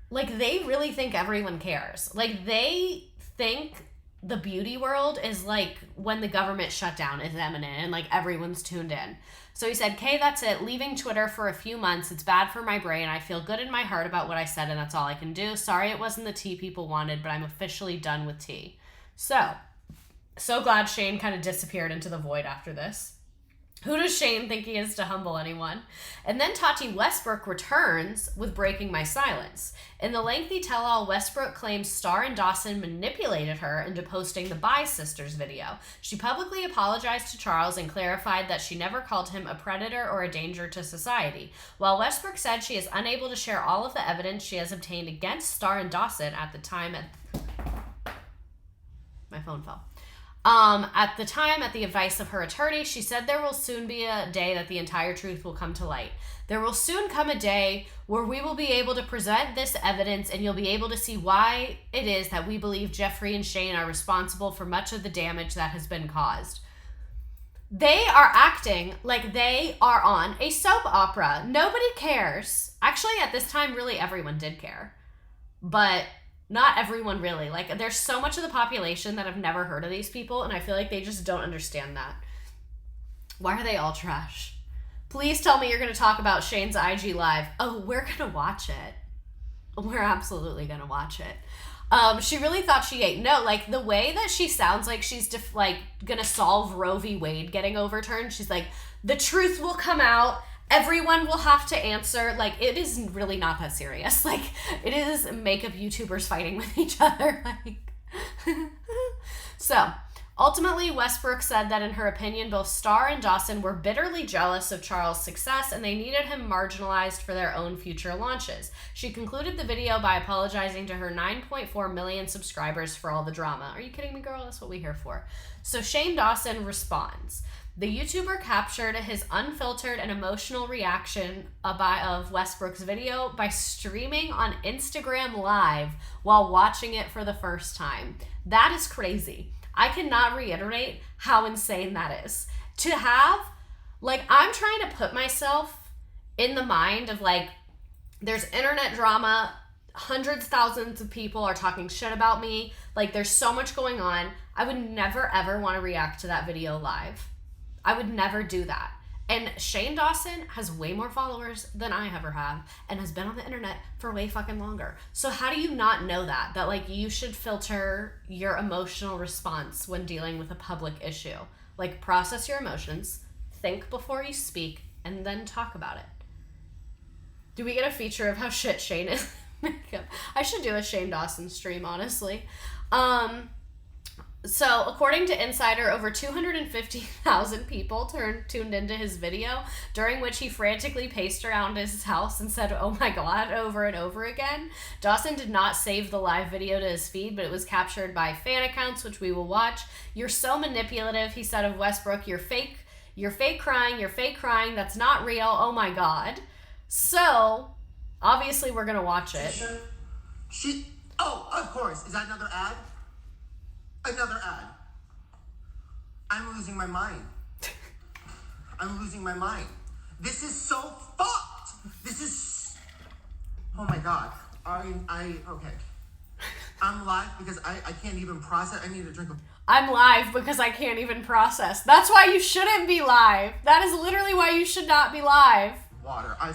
they really think everyone cares. They think the beauty world is when the government shutdown is imminent and everyone's tuned in. So he said, "Okay, that's it. Leaving Twitter for a few months. It's bad for my brain. I feel good in my heart about what I said, and that's all I can do. Sorry it wasn't the tea people wanted, but I'm officially done with tea." So glad Shane kind of disappeared into the void after this. Who does Shane think he is to humble anyone? And then Tati Westbrook returns with Breaking My Silence. In the lengthy tell-all, Westbrook claims Starr and Dawson manipulated her into posting the Bye Sisters video. She publicly apologized to Charles and clarified that she never called him a predator or a danger to society. While Westbrook said she is unable to share all of the evidence she has obtained against Starr and Dawson at the time my phone fell. At the time, at the advice of her attorney, she said there will soon be a day that the entire truth will come to light. There will soon come a day where we will be able to present this evidence and you'll be able to see why it is that we believe Jeffree and Shane are responsible for much of the damage that has been caused. They are acting like they are on a soap opera. Nobody cares. Actually, at this time, really everyone did care. But not everyone really. Like, there's so much of the population that have never heard of these people, and I feel like they just don't understand that. Why are they all trash? Please tell me you're going to talk about Shane's IG Live. Oh, we're going to watch it. We're absolutely going to watch it. She really thought she ate. No, like, the way that she sounds like she's, going to solve Roe v. Wade getting overturned. She's like, the truth will come out. Everyone will have to answer. Like, it is really not that serious. Like, it is makeup YouTubers fighting with each other. Like, so, ultimately, Westbrook said that in her opinion, both Starr and Dawson were bitterly jealous of Charles' success and they needed him marginalized for their own future launches. She concluded the video by apologizing to her 9.4 million subscribers for all the drama. Are you kidding me, girl? That's what we're here for. So Shane Dawson responds. The YouTuber captured his unfiltered and emotional reaction of Westbrook's video by streaming on Instagram Live while watching it for the first time. That is crazy. I cannot reiterate how insane that is. To have, like, I'm trying to put myself in the mind of, like, there's internet drama, hundreds, thousands of people are talking shit about me. Like, there's so much going on. I would never, ever want to react to that video live. I would never do that. And Shane Dawson has way more followers than I ever have and has been on the internet for way fucking longer. So how do you not know that? That, like, you should filter your emotional response when dealing with a public issue. Like, process your emotions, think before you speak, and then talk about it. Do we get a feature of how shit Shane is? I should do a Shane Dawson stream, honestly. So, according to Insider, over 250,000 people tuned into his video, during which he frantically paced around his house and said, "Oh my God," over and over again. Dawson did not save the live video to his feed, but it was captured by fan accounts, which we will watch. "You're so manipulative," he said of Westbrook. You're fake crying, that's not real, oh my God." So, obviously we're gonna watch it. Oh, of course. Is that another ad? Another ad. I'm losing my mind. I'm losing my mind. This is so fucked. This is... Oh my God. Okay. I'm live because I can't even process. I need a drink of... I'm live because I can't even process. That's why you shouldn't be live. That is literally why you should not be live. Water. I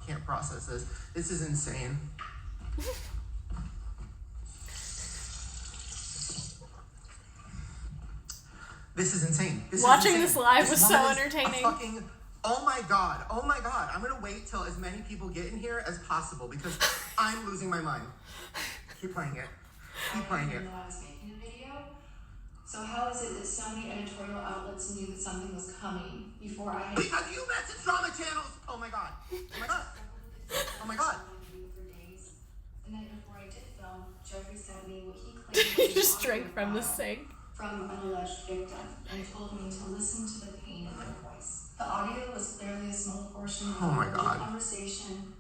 can't process this. This is insane. This is insane. Watching this live was so entertaining. Oh my God. I'm going to wait till as many people get in here as possible because I'm losing my mind. Keep playing it. I didn't know I was making a video. So how is it that so many editorial outlets knew that something was coming before I had... Because you messaged drama channels. Oh my God. Oh my God. And then before I did film, Jeffree sent me what he claimed... He just drank from the sink. ...from an alleged victim and told me to listen to the pain in their voice. The audio was clearly a small portion of the conversation.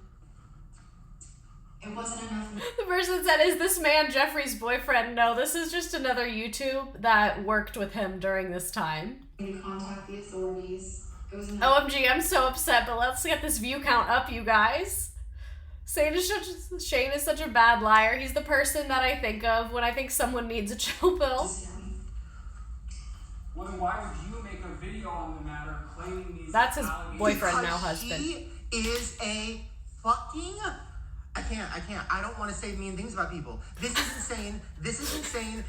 It wasn't enough. The person said, "Is this man Jeffree's boyfriend?" No, this is just another YouTube that worked with him during this time. To contact the authorities. It was OMG, I'm so upset, but let's get this view count up, you guys. Shane is such a bad liar. He's the person that I think of when I think someone needs a chill pill. Well, then why would you make a video on the matter claiming these... That's his boyfriend, because now husband. He is a fucking... I can't. I don't want to say mean things about people. This is insane.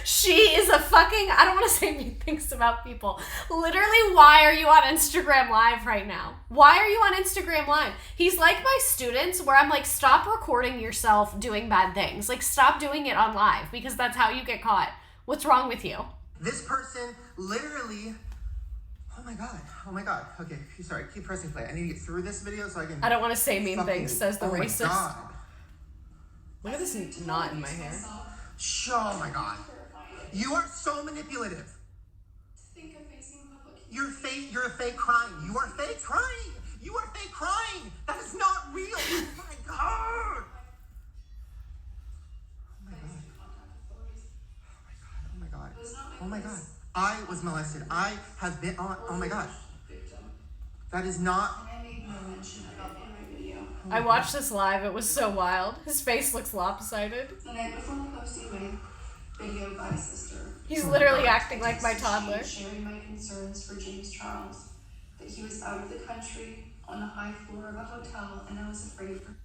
She is a fucking, I don't want to say mean things about people. Literally, why are you on Instagram Live right now? Why are you on Instagram Live? He's like my students where I'm like, stop recording yourself doing bad things. Like, stop doing it on live because that's how you get caught. What's wrong with you? This person literally, oh my god. Okay, sorry, keep pressing play. I need to get through this video so I can. I don't want to say mean fucking- things, says the oh racist. My god. Look at this knot in my hair. Oh my god. You are so manipulative. Think of facing public. You're a fake crying. You are fake crying. You are fake crying. That is not real. Oh my god. Oh my god. Oh my god. I was molested. I have been on. Oh my god. That is not. I made no mention of it in my video. I watched this live. It was so wild. His face looks lopsided. The night before posting my video by sister. He's literally acting like my toddler. Sharing my concerns for James Charles. That he was out of the country on the high floor of a hotel and I was afraid for.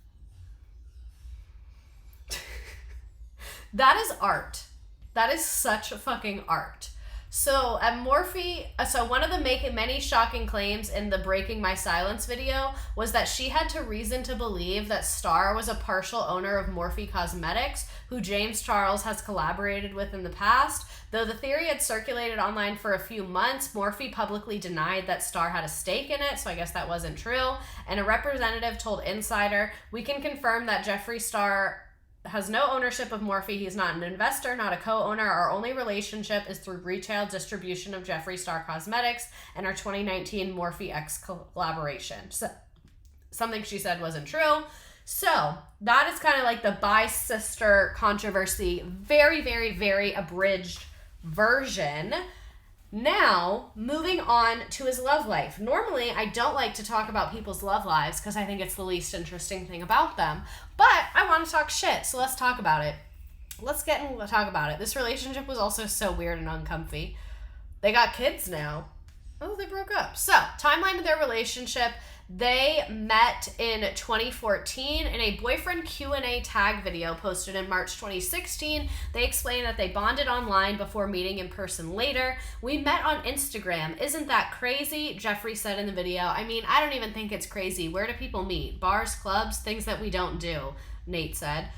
That is art. That is such fucking art. So at Morphe, so one of the many shocking claims in the Breaking My Silence video was that she had to reason to believe that Star was a partial owner of Morphe Cosmetics, who James Charles has collaborated with in the past. Though the theory had circulated online for a few months, Morphe publicly denied that Star had a stake in it, so I guess that wasn't true. And a representative told Insider, "We can confirm that Jeffree Star has no ownership of Morphe. He's not an investor, not a co-owner. Our only relationship is through retail distribution of Jeffree Star Cosmetics and our 2019 Morphe X collaboration." So, something she said wasn't true. So that is kind of like the bi-sister controversy. Very, very, very abridged version. Now, moving on to his love life. Normally, I don't like to talk about people's love lives because I think it's the least interesting thing about them. But I want to talk shit, so let's talk about it. Let's get and talk about it. This relationship was also so weird and uncomfy. They got kids now. Oh, they broke up. So, timeline of their relationship. They met in 2014 in a boyfriend Q&A tag video posted in March 2016. They explained that they bonded online before meeting in person later. "We met on Instagram. Isn't that crazy?" Jeffree said in the video. "I mean, I don't even think it's crazy. Where do people meet? Bars, clubs, things that we don't do," Nate said.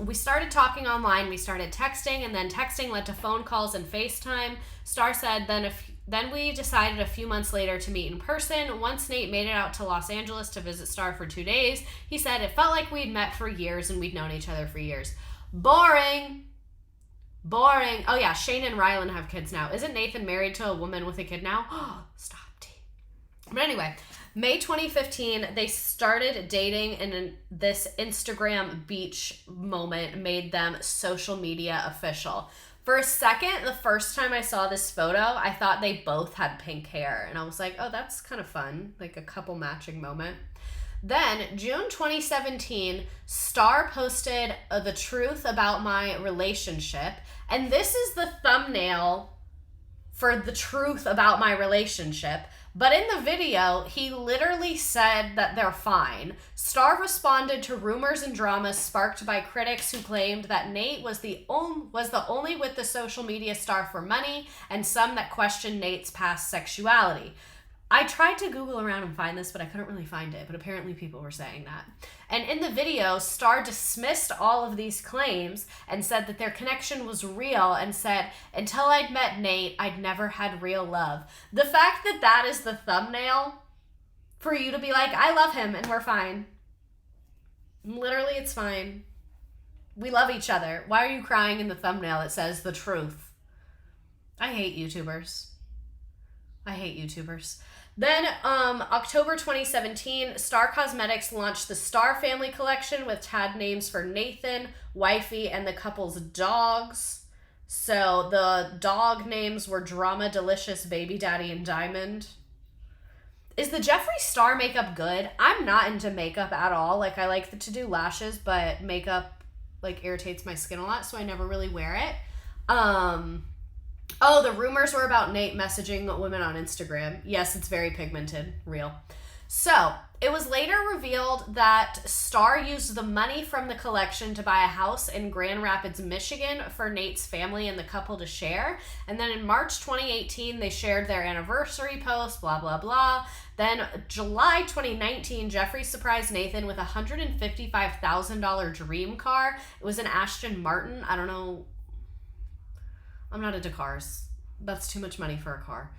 "We started talking online. We started texting, and then texting led to phone calls and FaceTime." Star said, Then we decided a few months later to meet in person. Once Nate made it out to Los Angeles to visit Star for 2 days, he said it felt like we'd met for years and we'd known each other for years. Boring. Oh yeah, Shane and Rylan have kids now. Isn't Nathan married to a woman with a kid now? Oh, stop, T. But anyway, May 2015, they started dating, and this Instagram beach moment made them social media official. For a second, the first time I saw this photo, I thought they both had pink hair. And I was like, oh, that's kind of fun. Like a couple matching moment. Then, June 2017, Star posted the truth about my relationship. And this is the thumbnail for the truth about my relationship. But in the video, he literally said that they're fine. Star responded to rumors and dramas sparked by critics who claimed that Nate was the only with the social media star for money, and some that questioned Nate's past sexuality. I tried to Google around and find this, but I couldn't really find it. But apparently people were saying that. And in the video, Star dismissed all of these claims and said that their connection was real and said, "Until I'd met Nate, I'd never had real love." The fact that that is the thumbnail for you to be like, I love him and we're fine. Literally, it's fine. We love each other. Why are you crying in the thumbnail that says the truth? I hate YouTubers. Then, October 2017, Star Cosmetics launched the Star Family Collection with tag names for Nathan, Wifey, and the couple's dogs. So the dog names were Drama, Delicious, Baby Daddy, and Diamond. Is the Jeffree Star makeup good? I'm not into makeup at all. Like, I like to do lashes, but makeup, like, irritates my skin a lot, so I never really wear it. Oh, the rumors were about Nate messaging women on Instagram. Yes, it's very pigmented. Real. So, it was later revealed that Star used the money from the collection to buy a house in Grand Rapids, Michigan for Nate's family and the couple to share. And then in March 2018, they shared their anniversary post, blah, blah, blah. Then July 2019, Jeffree surprised Nathan with a $155,000 dream car. It was an Aston Martin. I don't know. I'm not into cars. That's too much money for a car.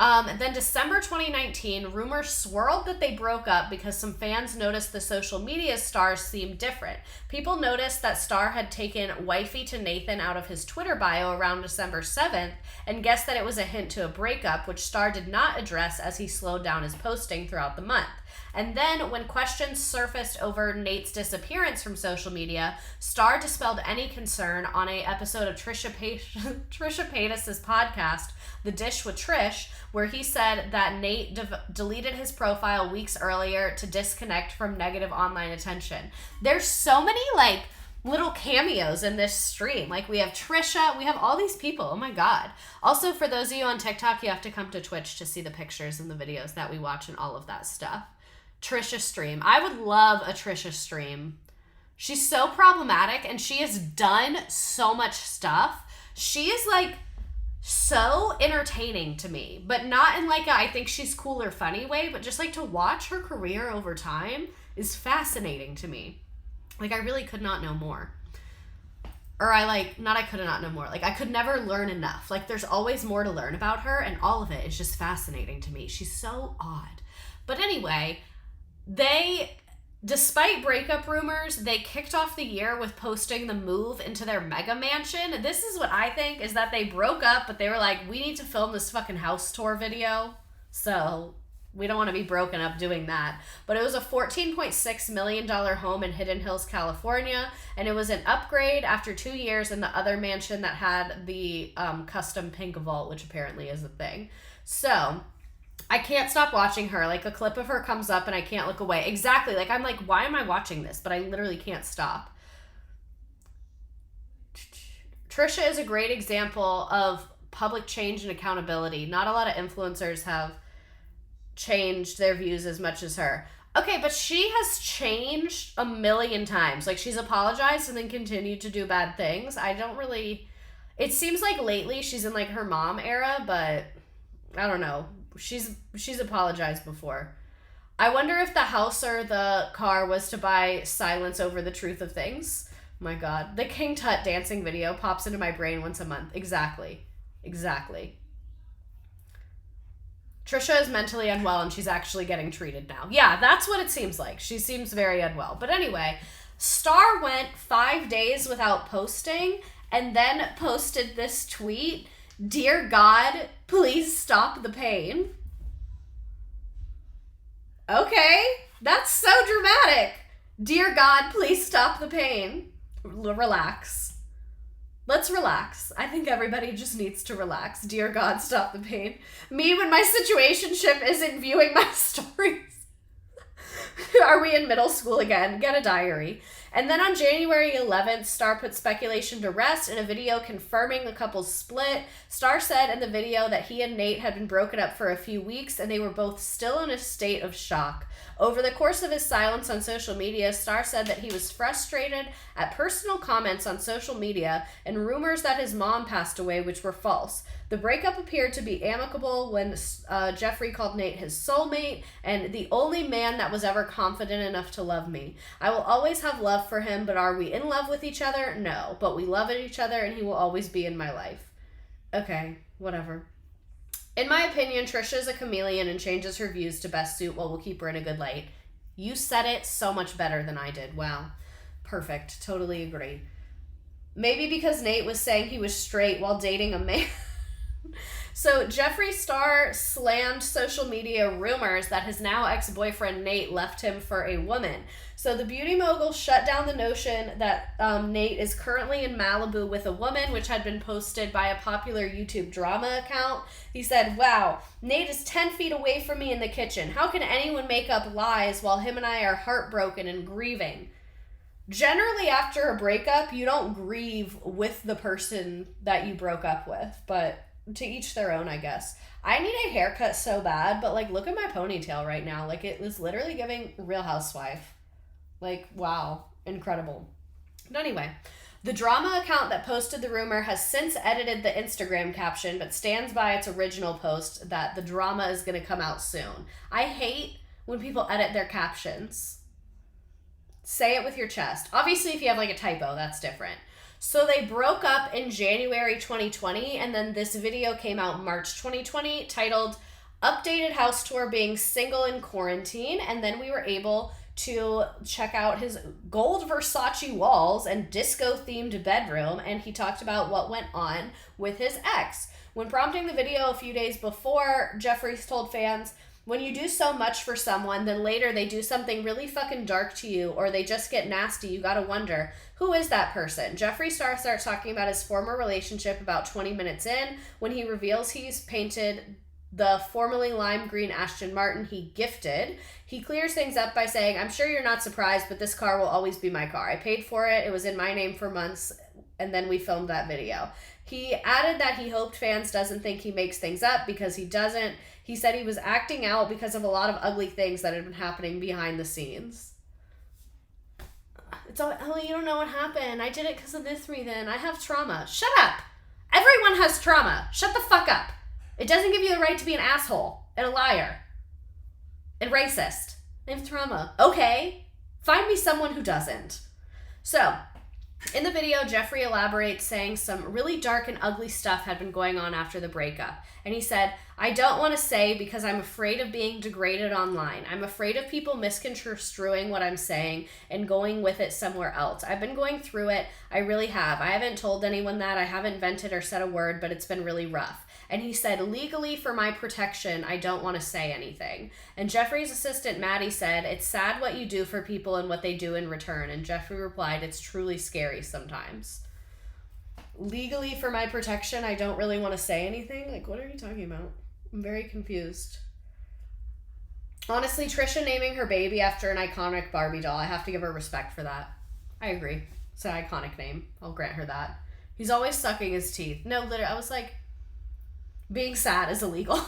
Then December 2019, rumors swirled that they broke up because some fans noticed the social media stars seemed different. People noticed that Star had taken wifey to Nathan out of his Twitter bio around December 7th and guessed that it was a hint to a breakup, which Star did not address as he slowed down his posting throughout the month. And then, when questions surfaced over Nate's disappearance from social media, Star dispelled any concern on an episode of Trisha Paytas' podcast, The Dish with Trish, where he said that Nate deleted his profile weeks earlier to disconnect from negative online attention. There's so many, little cameos in this stream. We have Trisha, we have all these people. Oh my God. Also, for those of you on TikTok, you have to come to Twitch to see the pictures and the videos that we watch and all of that stuff. Trisha stream. I would love a Trisha stream. She's so problematic and she has done so much stuff. She is so entertaining to me, but not in I think she's cool or funny way, but just to watch her career over time is fascinating to me. I really could not know more. Or I could not know more. I could never learn enough. There's always more to learn about her and all of it is just fascinating to me. She's so odd. But anyway, despite breakup rumors, they kicked off the year with posting the move into their mega mansion. This is what I think, is that they broke up, but they were like, we need to film this fucking house tour video. So we don't want to be broken up doing that. But it was a $14.6 million home in Hidden Hills, California. And it was an upgrade after 2 years in the other mansion that had the custom pink vault, which apparently is a thing. So I can't stop watching her. A clip of her comes up and I can't look away. Exactly. I'm why am I watching this? But I literally can't stop. Trisha is a great example of public change and accountability. Not a lot of influencers have changed their views as much as her. Okay, but she has changed a million times. She's apologized and then continued to do bad things. I don't really... It seems lately she's in her mom era, but I don't know. She's apologized before. I wonder if the house or the car was to buy silence over the truth of things. Oh my God. The King Tut dancing video pops into my brain once a month. Exactly. Trisha is mentally unwell and she's actually getting treated now. Yeah, that's what it seems like. She seems very unwell. But anyway, Star went 5 days without posting and then posted this tweet. Dear God, please stop the pain. Okay, that's so dramatic. Dear God, please stop the pain. Relax. Let's relax. I think everybody just needs to relax. Dear God, stop the pain. Me when my situationship isn't viewing my stories. Are we in middle school again? Get a diary. And then on January 11th, Star put speculation to rest in a video confirming the couple's split. Star said in the video that he and Nate had been broken up for a few weeks and they were both still in a state of shock. Over the course of his silence on social media, Star said that he was frustrated at personal comments on social media and rumors that his mom passed away, which were false. The breakup appeared to be amicable when Jeffree called Nate his soulmate and the only man that was ever confident enough to love me. I will always have love for him, but are we in love with each other? No, but we love each other and he will always be in my life. Okay, whatever. In my opinion, Trisha is a chameleon and changes her views to best suit what will keep her in a good light. You said it so much better than I did. Wow. Perfect. Totally agree. Maybe because Nate was saying he was straight while dating a man. So Jeffree Star slammed social media rumors that his now ex-boyfriend Nate left him for a woman. So the beauty mogul shut down the notion that Nate is currently in Malibu with a woman, which had been posted by a popular YouTube drama account. He said, wow, Nate is 10 feet away from me in the kitchen. How can anyone make up lies while him and I are heartbroken and grieving? Generally, after a breakup, you don't grieve with the person that you broke up with, but to each their own, I guess. I need a haircut so bad, but like, look at my ponytail right now. Like, it was literally giving Real Housewife. Like, wow, incredible. But anyway, the drama account that posted the rumor has since edited the Instagram caption, but stands by its original post that the drama is going to come out soon. I hate when people edit their captions. Say it with your chest. Obviously, if you have like a typo, that's different. So they broke up in January 2020, and then this video came out March 2020 titled Updated House Tour Being Single in Quarantine, and then we were able to check out his gold Versace walls and disco-themed bedroom, and he talked about what went on with his ex. When prompting the video a few days before, Jeffree told fans, when you do so much for someone, then later they do something really fucking dark to you, or they just get nasty, you gotta wonder, who is that person? Jeffree Star starts talking about his former relationship about 20 minutes in, when he reveals he's painted the formerly lime green Aston Martin he gifted. He clears things up by saying, I'm sure you're not surprised, but this car will always be my car. I paid for it. It was in my name for months, and then we filmed that video. He added that he hoped fans doesn't think he makes things up, because he doesn't. He said he was acting out because of a lot of ugly things that had been happening behind the scenes. It's all, oh, you don't know what happened. I did it because of this reason. I have trauma. Shut up. Everyone has trauma. Shut the fuck up. It doesn't give you the right to be an asshole and a liar and racist. I have trauma. Okay. Find me someone who doesn't. So, in the video, Jeffree elaborates saying some really dark and ugly stuff had been going on after the breakup. And he said, I don't want to say because I'm afraid of being degraded online. I'm afraid of people misconstruing what I'm saying and going with it somewhere else. I've been going through it. I really have. I haven't told anyone that. I haven't vented or said a word, but it's been really rough. And he said, legally, for my protection, I don't want to say anything. And Jeffree's assistant, Maddie, said, it's sad what you do for people and what they do in return. And Jeffree replied, it's truly scary sometimes. Legally, for my protection, I don't really want to say anything? Like, what are you talking about? I'm very confused. Honestly, Trisha naming her baby after an iconic Barbie doll, I have to give her respect for that. I agree. It's an iconic name. I'll grant her that. He's always sucking his teeth. No, literally, I was like, being sad is illegal.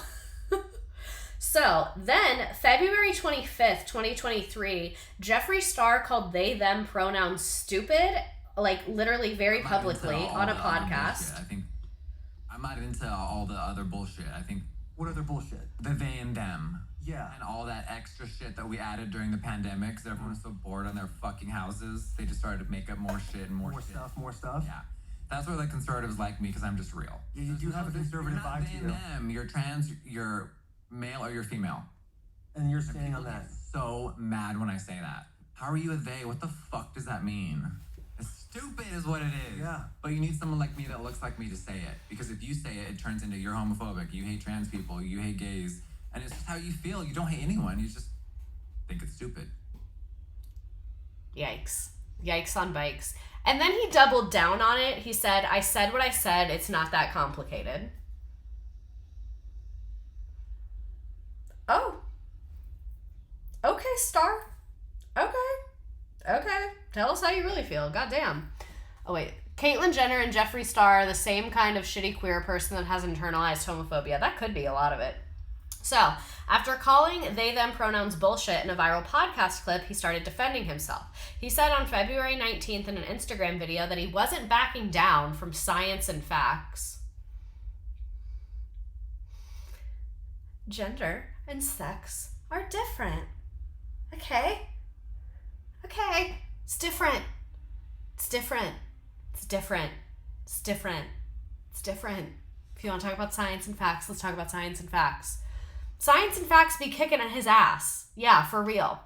So, then, February 25th, 2023, Jeffree Star called they, them pronouns stupid, like, literally very publicly on a podcast. I think I'm not into all the other bullshit. I think... What other bullshit? The they and them. Yeah. And all that extra shit that we added during the pandemic because everyone was so bored on their fucking houses. They just started to make up more shit and more shit. More stuff? Yeah. That's where the conservatives like me because I'm just real. Yeah, you do have a conservative vibe to you. You're not they and them. You're trans, you're male, or you're female. And you're staying on that. Get so mad when I say that. How are you a they? What the fuck does that mean? It's stupid is what it is. Yeah. But you need someone like me that looks like me to say it. Because if you say it, it turns into you're homophobic, you hate trans people, you hate gays. And it's just how you feel. You don't hate anyone. You just think it's stupid. Yikes. Yikes on bikes. And then he doubled down on it. He said, I said what I said. It's not that complicated. Oh. Okay, Star. Okay. Tell us how you really feel. Goddamn. Oh, wait. Caitlyn Jenner and Jeffree Star are the same kind of shitty queer person that has internalized homophobia. That could be a lot of it. So, after calling they, them pronouns bullshit in a viral podcast clip, he started defending himself. He said on February 19th in an Instagram video that he wasn't backing down from science and facts. Gender and sex are different. Okay? It's different. If you want to talk about science and facts, let's talk about science and facts. Science and facts be kicking at his ass. Yeah, for real.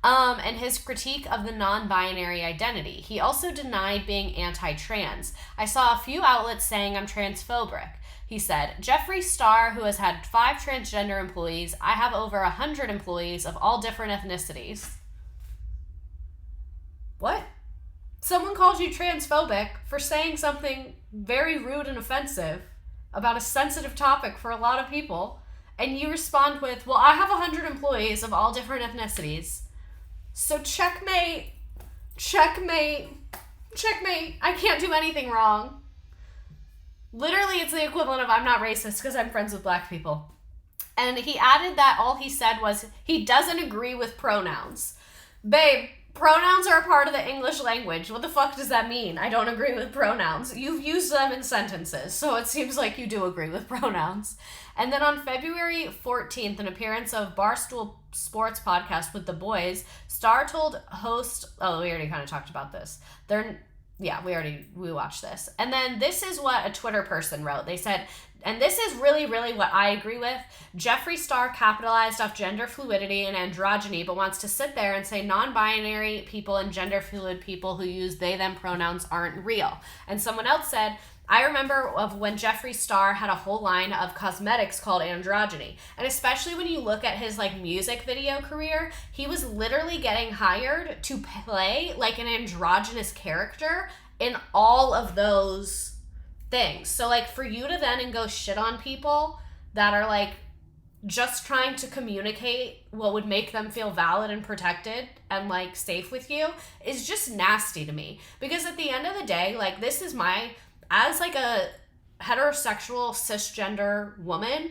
And his critique of the non-binary identity. He also denied being anti-trans. I saw a few outlets saying I'm transphobic. He said, Jeffree Star, who has had 5 transgender employees, I have over 100 employees of all different ethnicities. What? Someone called you transphobic for saying something very rude and offensive about a sensitive topic for a lot of people. And you respond with, well, I have 100 employees of all different ethnicities. So checkmate. I can't do anything wrong. Literally, it's the equivalent of I'm not racist because I'm friends with black people. And he added that all he said was he doesn't agree with pronouns. Babe, pronouns are a part of the English language. What the fuck does that mean? I don't agree with pronouns. You've used them in sentences, so it seems like you do agree with pronouns. And then on February 14th, an appearance of Barstool Sports podcast with the boys, Star told host, oh, we already kind of talked about this. We watched this. And then this is what a Twitter person wrote. They said, and this is really, really what I agree with. Jeffree Star capitalized off gender fluidity and androgyny, but wants to sit there and say non-binary people and gender fluid people who use they, them pronouns aren't real. And someone else said, I remember of when Jeffree Star had a whole line of cosmetics called androgyny. And especially when you look at his like music video career, he was literally getting hired to play like an androgynous character in all of those things. So like for you to then and go shit on people that are like just trying to communicate what would make them feel valid and protected and like safe with you is just nasty to me. Because at the end of the day, like this is my, as like a heterosexual cisgender woman,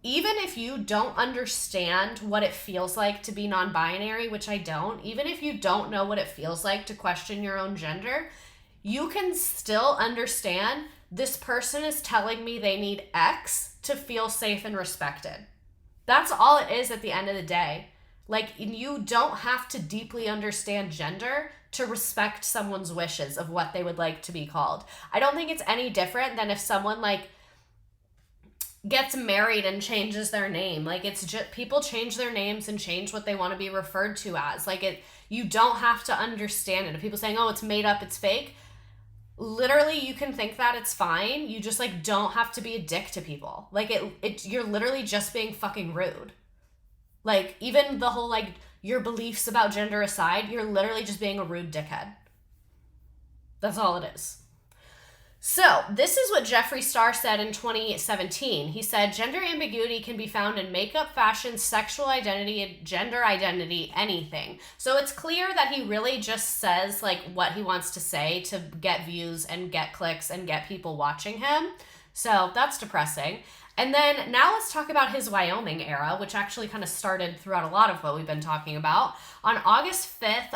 even if you don't understand what it feels like to be non-binary, which I don't, even if you don't know what it feels like to question your own gender, you can still understand this person is telling me they need X to feel safe and respected. That's all it is at the end of the day. Like, you don't have to deeply understand gender to respect someone's wishes of what they would like to be called. I don't think it's any different than if someone, like, gets married and changes their name. Like, it's just, people change their names and change what they want to be referred to as. Like, you don't have to understand it. If people saying, oh, it's made up, it's fake, literally you can think that it's fine. You just, like, don't have to be a dick to people. Like, you're literally just being fucking rude. Like, even the whole, like, your beliefs about gender aside, you're literally just being a rude dickhead. That's all it is. So, this is what Jeffree Star said in 2017. He said, gender ambiguity can be found in makeup, fashion, sexual identity, gender identity, anything. So, it's clear that he really just says, like, what he wants to say to get views and get clicks and get people watching him. So, that's depressing. And then now let's talk about his Wyoming era, which actually kind of started throughout a lot of what we've been talking about. On August 5th,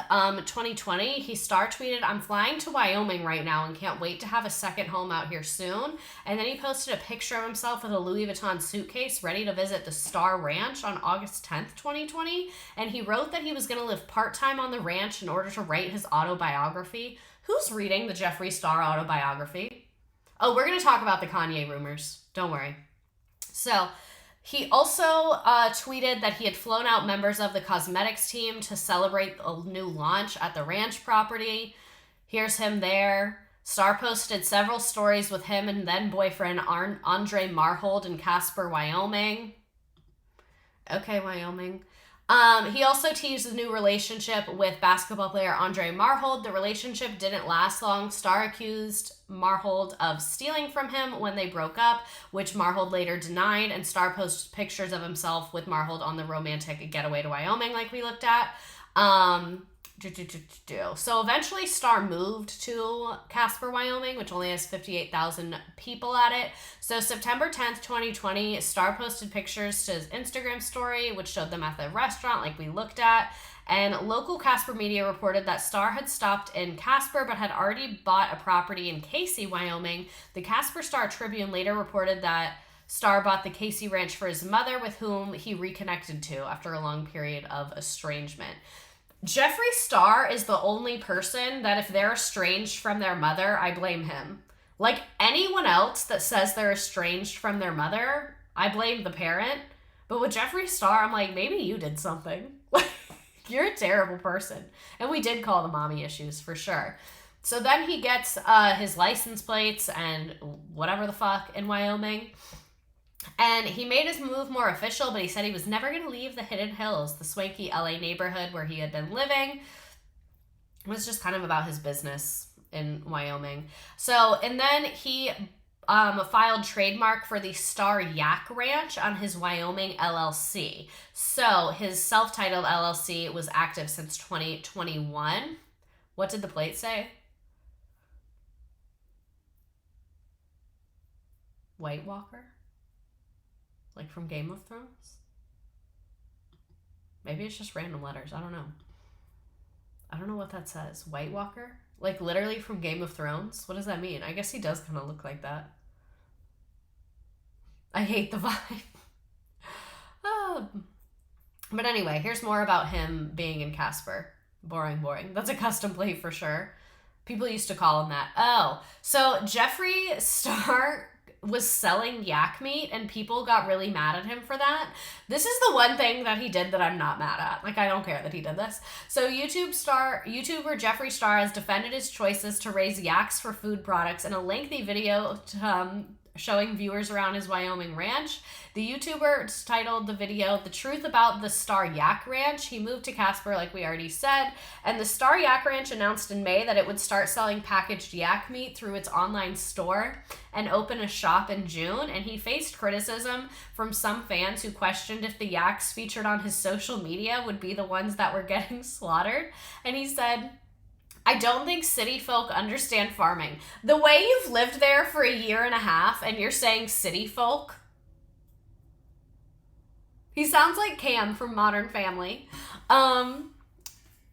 2020, he star tweeted, I'm flying to Wyoming right now and can't wait to have a second home out here soon. And then he posted a picture of himself with a Louis Vuitton suitcase ready to visit the Star Ranch on August 10th, 2020. And he wrote that he was going to live part-time on the ranch in order to write his autobiography. Who's reading the Jeffree Star autobiography? Oh, we're going to talk about the Kanye rumors. Don't worry. So, he also tweeted that he had flown out members of the cosmetics team to celebrate a new launch at the ranch property. Here's him there. Star posted several stories with him and then boyfriend Andre Marhold in Casper, Wyoming. Okay, Wyoming. He also teased a new relationship with basketball player Andre Marhold. The relationship didn't last long. Star accused Marhold of stealing from him when they broke up, which Marhold later denied, and Star posted pictures of himself with Marhold on the romantic getaway to Wyoming like we looked at. So eventually Star moved to Casper, Wyoming, which only has 58,000 people at it. So September 10th, 2020, Star posted pictures to his Instagram story, which showed them at the restaurant like we looked at. And local Casper media reported that Star had stopped in Casper but had already bought a property in Casey, Wyoming. The Casper Star Tribune later reported that Star bought the Casey Ranch for his mother, with whom he reconnected to after a long period of estrangement. Jeffree Star is the only person that if they're estranged from their mother, I blame him. Like anyone else that says they're estranged from their mother, I blame the parent. But with Jeffree Star, I'm like, maybe you did something. You're a terrible person. And we did call the mommy issues for sure. So then he gets his license plates and whatever the fuck in Wyoming. And he made his move more official, but he said he was never going to leave the Hidden Hills, the swanky LA neighborhood where he had been living. It was just kind of about his business in Wyoming. So, and then he filed trademark for the Star Yak Ranch on his Wyoming LLC. So, his self-titled LLC was active since 2021. What did the plate say? White Walker? Like from Game of Thrones? Maybe it's just random letters. I don't know. I don't know what that says. White Walker? Like literally from Game of Thrones? What does that mean? I guess he does kind of look like that. I hate the vibe. But anyway, here's more about him being in Casper. Boring. That's a custom plate for sure. People used to call him that. Oh, so Jeffree Star was selling yak meat and people got really mad at him for that. This is the one thing that he did that I'm not mad at. Like, I don't care that he did this. So YouTuber Jeffree Star has defended his choices to raise yaks for food products in a lengthy video showing viewers around his Wyoming ranch. The YouTuber titled the video, "The Truth About the Star Yak Ranch." He moved to Casper, like we already said, and the Star Yak Ranch announced in May that it would start selling packaged yak meat through its online store and open a shop in June, and he faced criticism from some fans who questioned if the yaks featured on his social media would be the ones that were getting slaughtered. And he said, "I don't think city folk understand farming. The way you've lived there for a year and a half and you're saying city folk." He sounds like Cam from Modern Family.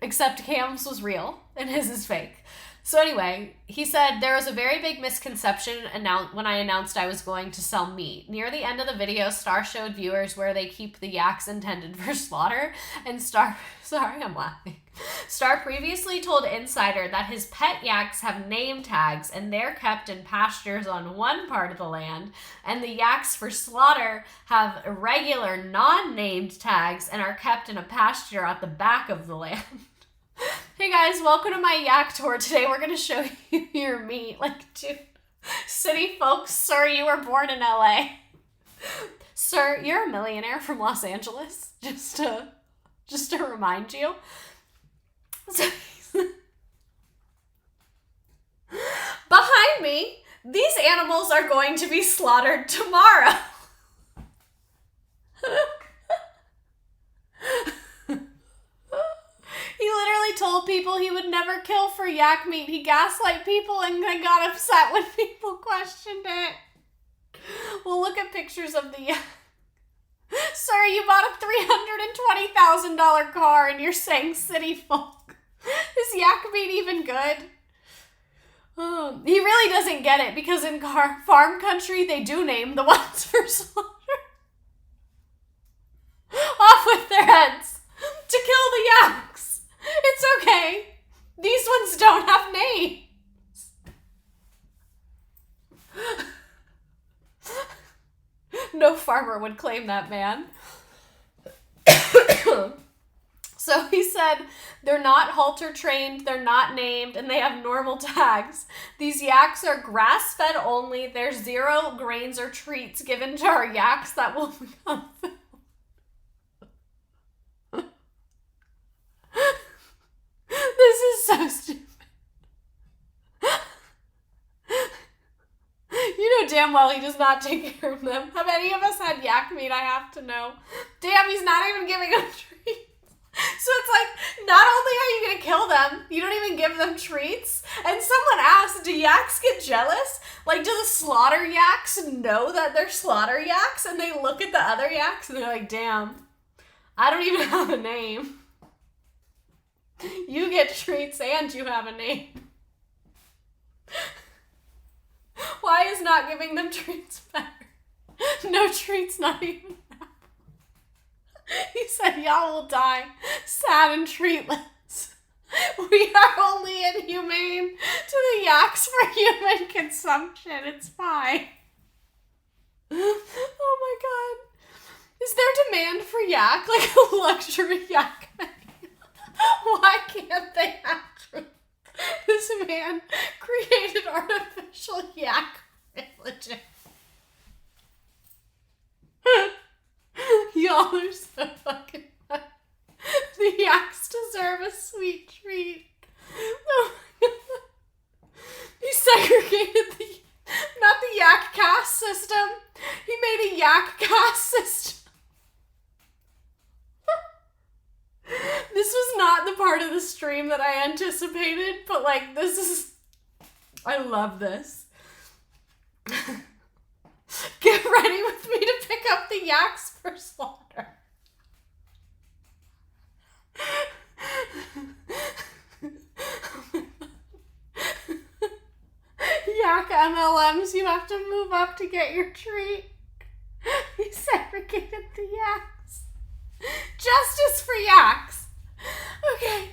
Except Cam's was real and his is fake. So anyway, he said, "There was a very big misconception when I announced I was going to sell meat. Near the end of the video, Star showed viewers where they keep the yaks intended for slaughter, and Star previously told Insider that his pet yaks have name tags and they're kept in pastures on one part of the land, and the yaks for slaughter have irregular, non-named tags and are kept in a pasture at the back of the land." Hey guys, welcome to my yak tour. Today we're going to show you your meat. Like, dude, city folks, sir, you were born in LA. Sir, you're a millionaire from Los Angeles. Just to remind you. So, behind me, these animals are going to be slaughtered tomorrow. He literally told people he would never kill for yak meat. He gaslight people and then got upset when people questioned it. Well, look at pictures of the yak. Sir, you bought a $320,000 car and you're saying city folk. Is yak meat even good? He really doesn't get it because in farm country, they do name the ones for slaughter. Off with their heads to kill the yaks. It's okay. These ones don't have names. No farmer would claim that, man. So he said, "They're not halter trained, they're not named, and they have normal tags. These yaks are grass-fed only. There's 0 grains or treats given to our yaks that will become food." This is so stupid. You know damn well he does not take care of them. Have any of us had yak meat? I have to know. Damn, he's not even giving them treats. So it's like, not only are you going to kill them, you don't even give them treats. And someone asked, do yaks get jealous? Like, do the slaughter yaks know that they're slaughter yaks? And they look at the other yaks and they're like, damn, I don't even have a name. You get treats and you have a name. Why is not giving them treats better? No treats, not even that. He said, y'all will die sad and treatless. We are only inhumane to the yaks for human consumption. It's fine. Oh my god. Is there demand for yak? Like a luxury yak menu? Why can't they have truth? This man created artificial yak religion. Y'all are so fucking funny. The yaks deserve a sweet treat. Oh my god. He segregated not the yak caste system. He made a yak caste system. This was not the part of the stream that I anticipated, but like, this is, I love this. Get ready with me to pick up the yaks for slaughter. Yak MLMs, you have to move up to get your treat. He segregated the yaks. Justice for yaks. Okay.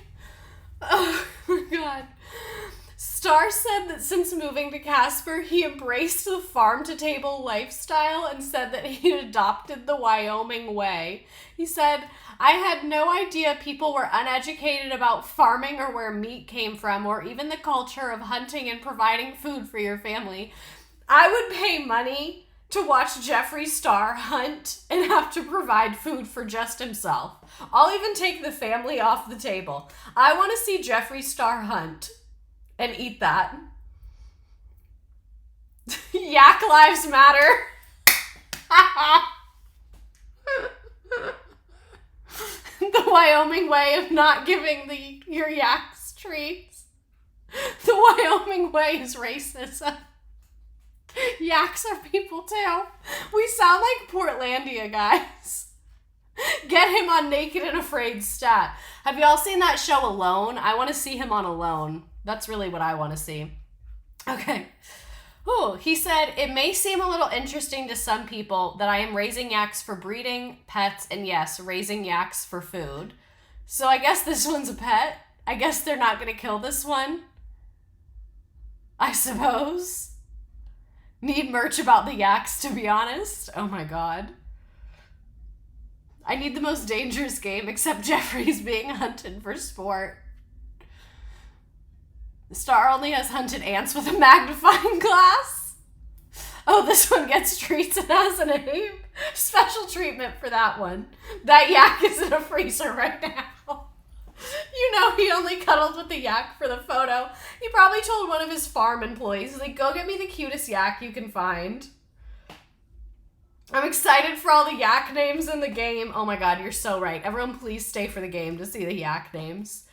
Oh my god. Star said that since moving to Casper, he embraced the farm-to-table lifestyle and said that he adopted the Wyoming way. He said, I had no idea people were uneducated about farming or where meat came from, or even the culture of hunting and providing food for your family. I would pay money to watch Jeffree Star hunt and have to provide food for just himself. I'll even take the family off the table. I want to see Jeffree Star hunt and eat that. Yak lives matter. The Wyoming way of not giving your yaks treats. The Wyoming way is racism. Yaks are people too. We sound like Portlandia, guys. Get him on Naked and Afraid stat. Have y'all seen that show Alone? I want to see him on Alone. That's really what I want to see. Okay. Ooh, he said, it may seem a little interesting to some people that I am raising yaks for breeding, pets, and yes, raising yaks for food. So I guess this one's a pet. I guess they're not going to kill this one. I suppose. Need merch about the yaks, to be honest. Oh my god. I need the most dangerous game, except Jeffree's being hunted for sport. Star only has hunted ants with a magnifying glass. Oh, this one gets treats and has an name. Special treatment for that one. That yak is in a freezer right now. You know he only cuddled with the yak for the photo. He probably told one of his farm employees, like, go get me the cutest yak you can find. I'm excited for all the yak names in the game. Oh my god, you're so right. Everyone please stay for the game to see the yak names.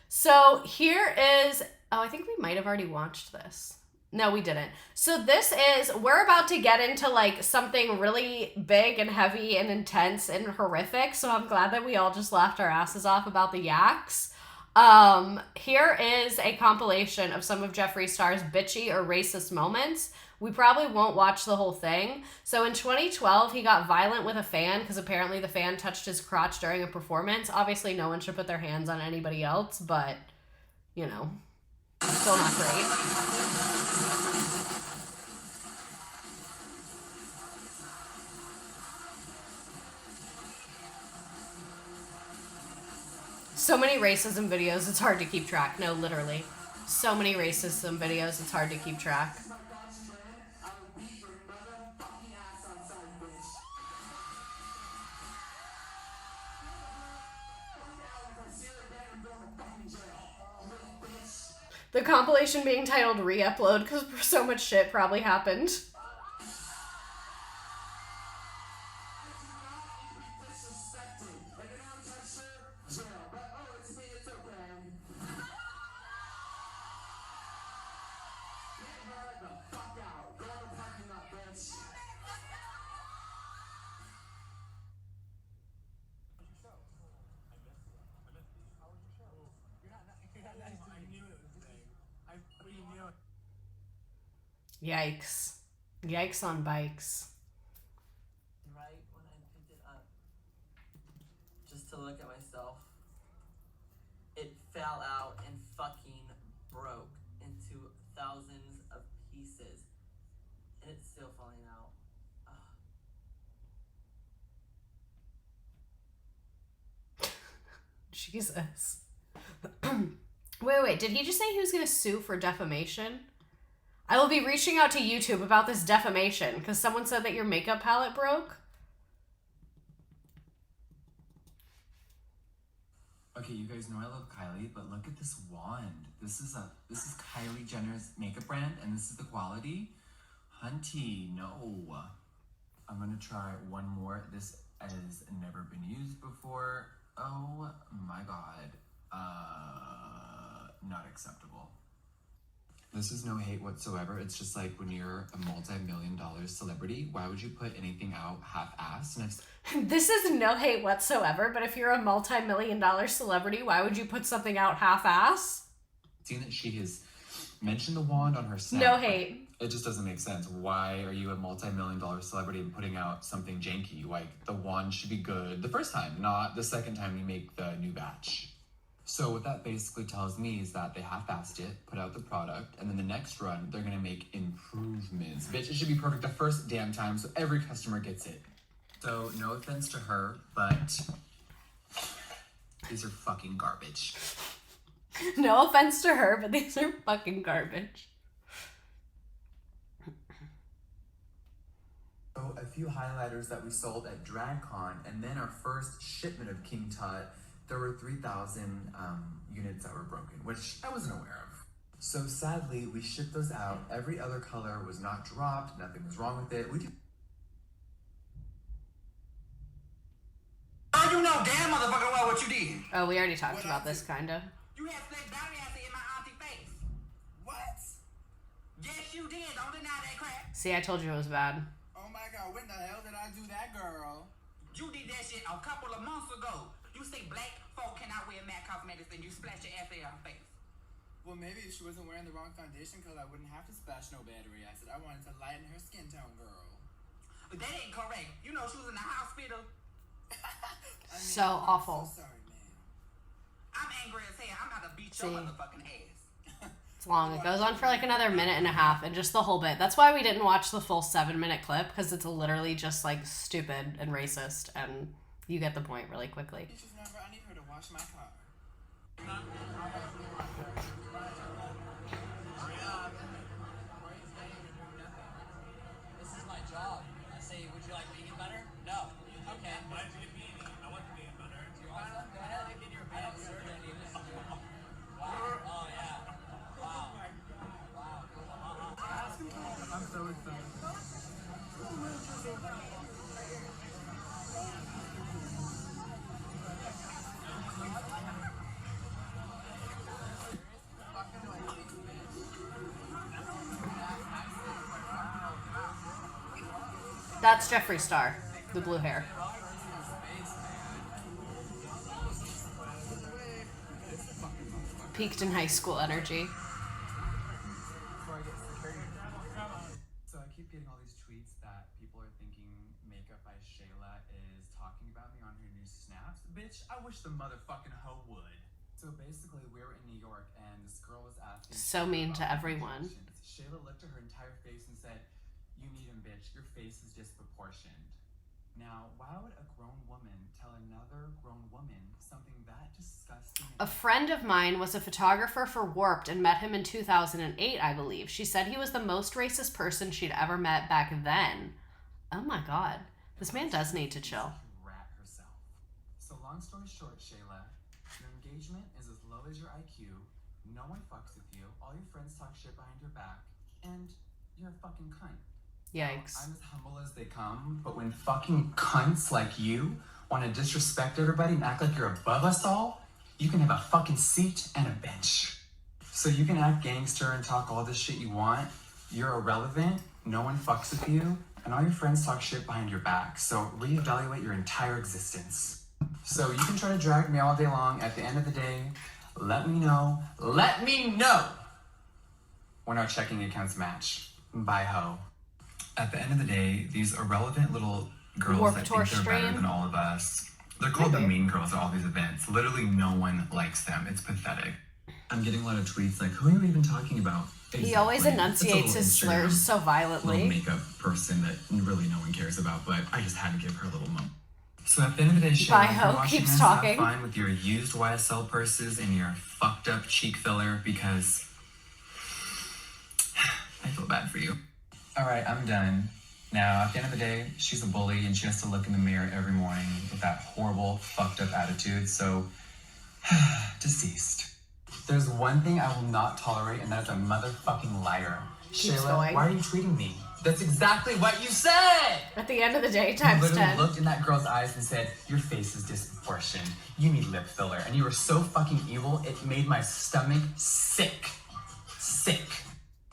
So here is... Oh, I think we might have already watched this. No, we didn't. So this is... We're about to get into, like, something really big and heavy and intense and horrific. So I'm glad that we all just laughed our asses off about the yaks. Here is a compilation of some of Jeffree Star's bitchy or racist moments. We probably won't watch the whole thing. So in 2012, he got violent with a fan because apparently the fan touched his crotch during a performance. Obviously, no one should put their hands on anybody else, but, you know, still not great. So many racism videos, it's hard to keep track. No, literally. So many racism videos, it's hard to keep track. The compilation being titled Re-Upload because so much shit probably happened. Yikes. Yikes on bikes. Right when I picked it up, just to look at myself, it fell out and fucking broke into thousands of pieces. And it's still falling out. Ugh. Jesus. Wait. Did he just say he was going to sue for defamation? I will be reaching out to YouTube about this defamation because someone said that your makeup palette broke. Okay, you guys know I love Kylie, but look at this wand. This is Kylie Jenner's makeup brand, and this is the quality. Hunty, no. I'm gonna try one more. This has never been used before. Oh my god. Not acceptable. This is no hate whatsoever. It's just like when you're a multi-million-dollar celebrity, why would you put anything out half-assed? And I've This is no hate whatsoever, but if you're a multi-million-dollar celebrity, why would you put something out half-ass? seen that she has mentioned the wand on her snap. No hate. It just doesn't make sense. Why are you a multi-million-dollar celebrity and putting out something janky? Like, the wand should be good the first time, not the second time you make the new batch. So what that basically tells me is that they half-assed it, put out the product, and then the next run, they're gonna make improvements. Bitch, it should be perfect the first damn time so every customer gets it. So, no offense to her, but these are fucking garbage. No offense to her, but these are fucking garbage. So a few highlighters that we sold at DragCon, and then our first shipment of King Tut, there were 3,000 units that were broken, which I wasn't aware of. So sadly, we shipped those out. Every other color was not dropped. Nothing was wrong with it. Oh, you know damn motherfucker well what you did. Oh, we already talked about this, kinda. You had fake battery acid in my auntie face. What? Yes, you did. Don't deny that crap. See, I told you it was bad. Oh my god, when the hell did I do that, girl? You did that shit a couple of months ago. You say black folk cannot wear MAC cosmetics and you splash your acid on her face. Well, maybe she wasn't wearing the wrong foundation because I wouldn't have to splash no battery acid. I wanted to lighten her skin tone, girl. But that ain't correct. You know she was in the hospital. So awful. So sorry, man. I'm angry as hell. I'm about to beat your motherfucking ass. It's long. It goes on for like another minute and a half, and just the whole bit. That's why we didn't watch the full 7-minute clip, because it's literally just like stupid and racist, and you get the point really quickly. Just remember, I need her to wash my car. This is my job. I say, would you like vegan butter? No. Okay. Why did you get vegan? I want the vegan butter. Do you want some? Go ahead. I don't serve any of this. Wow. Oh, yeah. Wow. Wow. I'm so excited. That's Jeffree Star, the blue hair. Peaked in high school energy. So I keep getting all these tweets that people are thinking Makeup by Shayla is talking about me on her new snaps. Bitch, I wish the motherfucking hoe would. So basically, we were in New York and this girl was asking... So mean to everyone. Shayla looked at her entire face and said, "You need him, bitch. Your face is disproportioned." Now, why would a grown woman tell another grown woman something that disgusting? A friend of mine was a photographer for Warped and met him in 2008, I believe. She said he was the most racist person she'd ever met back then. Oh my god. This man does need to chill. Rat herself. So long story short, Shayla, your engagement is as low as your IQ, no one fucks with you, all your friends talk shit behind your back, and you're a fucking cunt. Yikes. I'm as humble as they come, but when fucking cunts like you want to disrespect everybody and act like you're above us all, you can have a fucking seat and a bench. So you can act gangster and talk all this shit you want. You're irrelevant, no one fucks with you, and all your friends talk shit behind your back. So reevaluate your entire existence. So you can try to drag me all day long. At the end of the day, let me know when our checking accounts match. Bye, ho. At the end of the day, these irrelevant little girls Warped that Tour think they're better stream. than all of us, they're called the mean girls at all these events. Literally no one likes them. It's pathetic. I'm getting a lot of tweets like, who are you even talking about? He always Exactly. enunciates It's a his little slurs so little violently. makeup person that really no one cares about, but I just had to give her a little moment. So at the end of the day, Bye, Shayla, if ho. you're watching Keeps this, talking. have fun with your used YSL purses and your fucked up cheek filler because I feel bad for you. All right, I'm done. Now, at the end of the day, she's a bully and she has to look in the mirror every morning with that horrible, fucked up attitude, so deceased. There's one thing I will not tolerate, and that's a motherfucking liar. Keeps Shayla, going. why are you tweeting me? That's exactly what you said! At the end of the day, You times literally 10. looked in that girl's eyes and said, your face is disproportioned. You need lip filler. And you were so fucking evil, it made my stomach sick. Sick.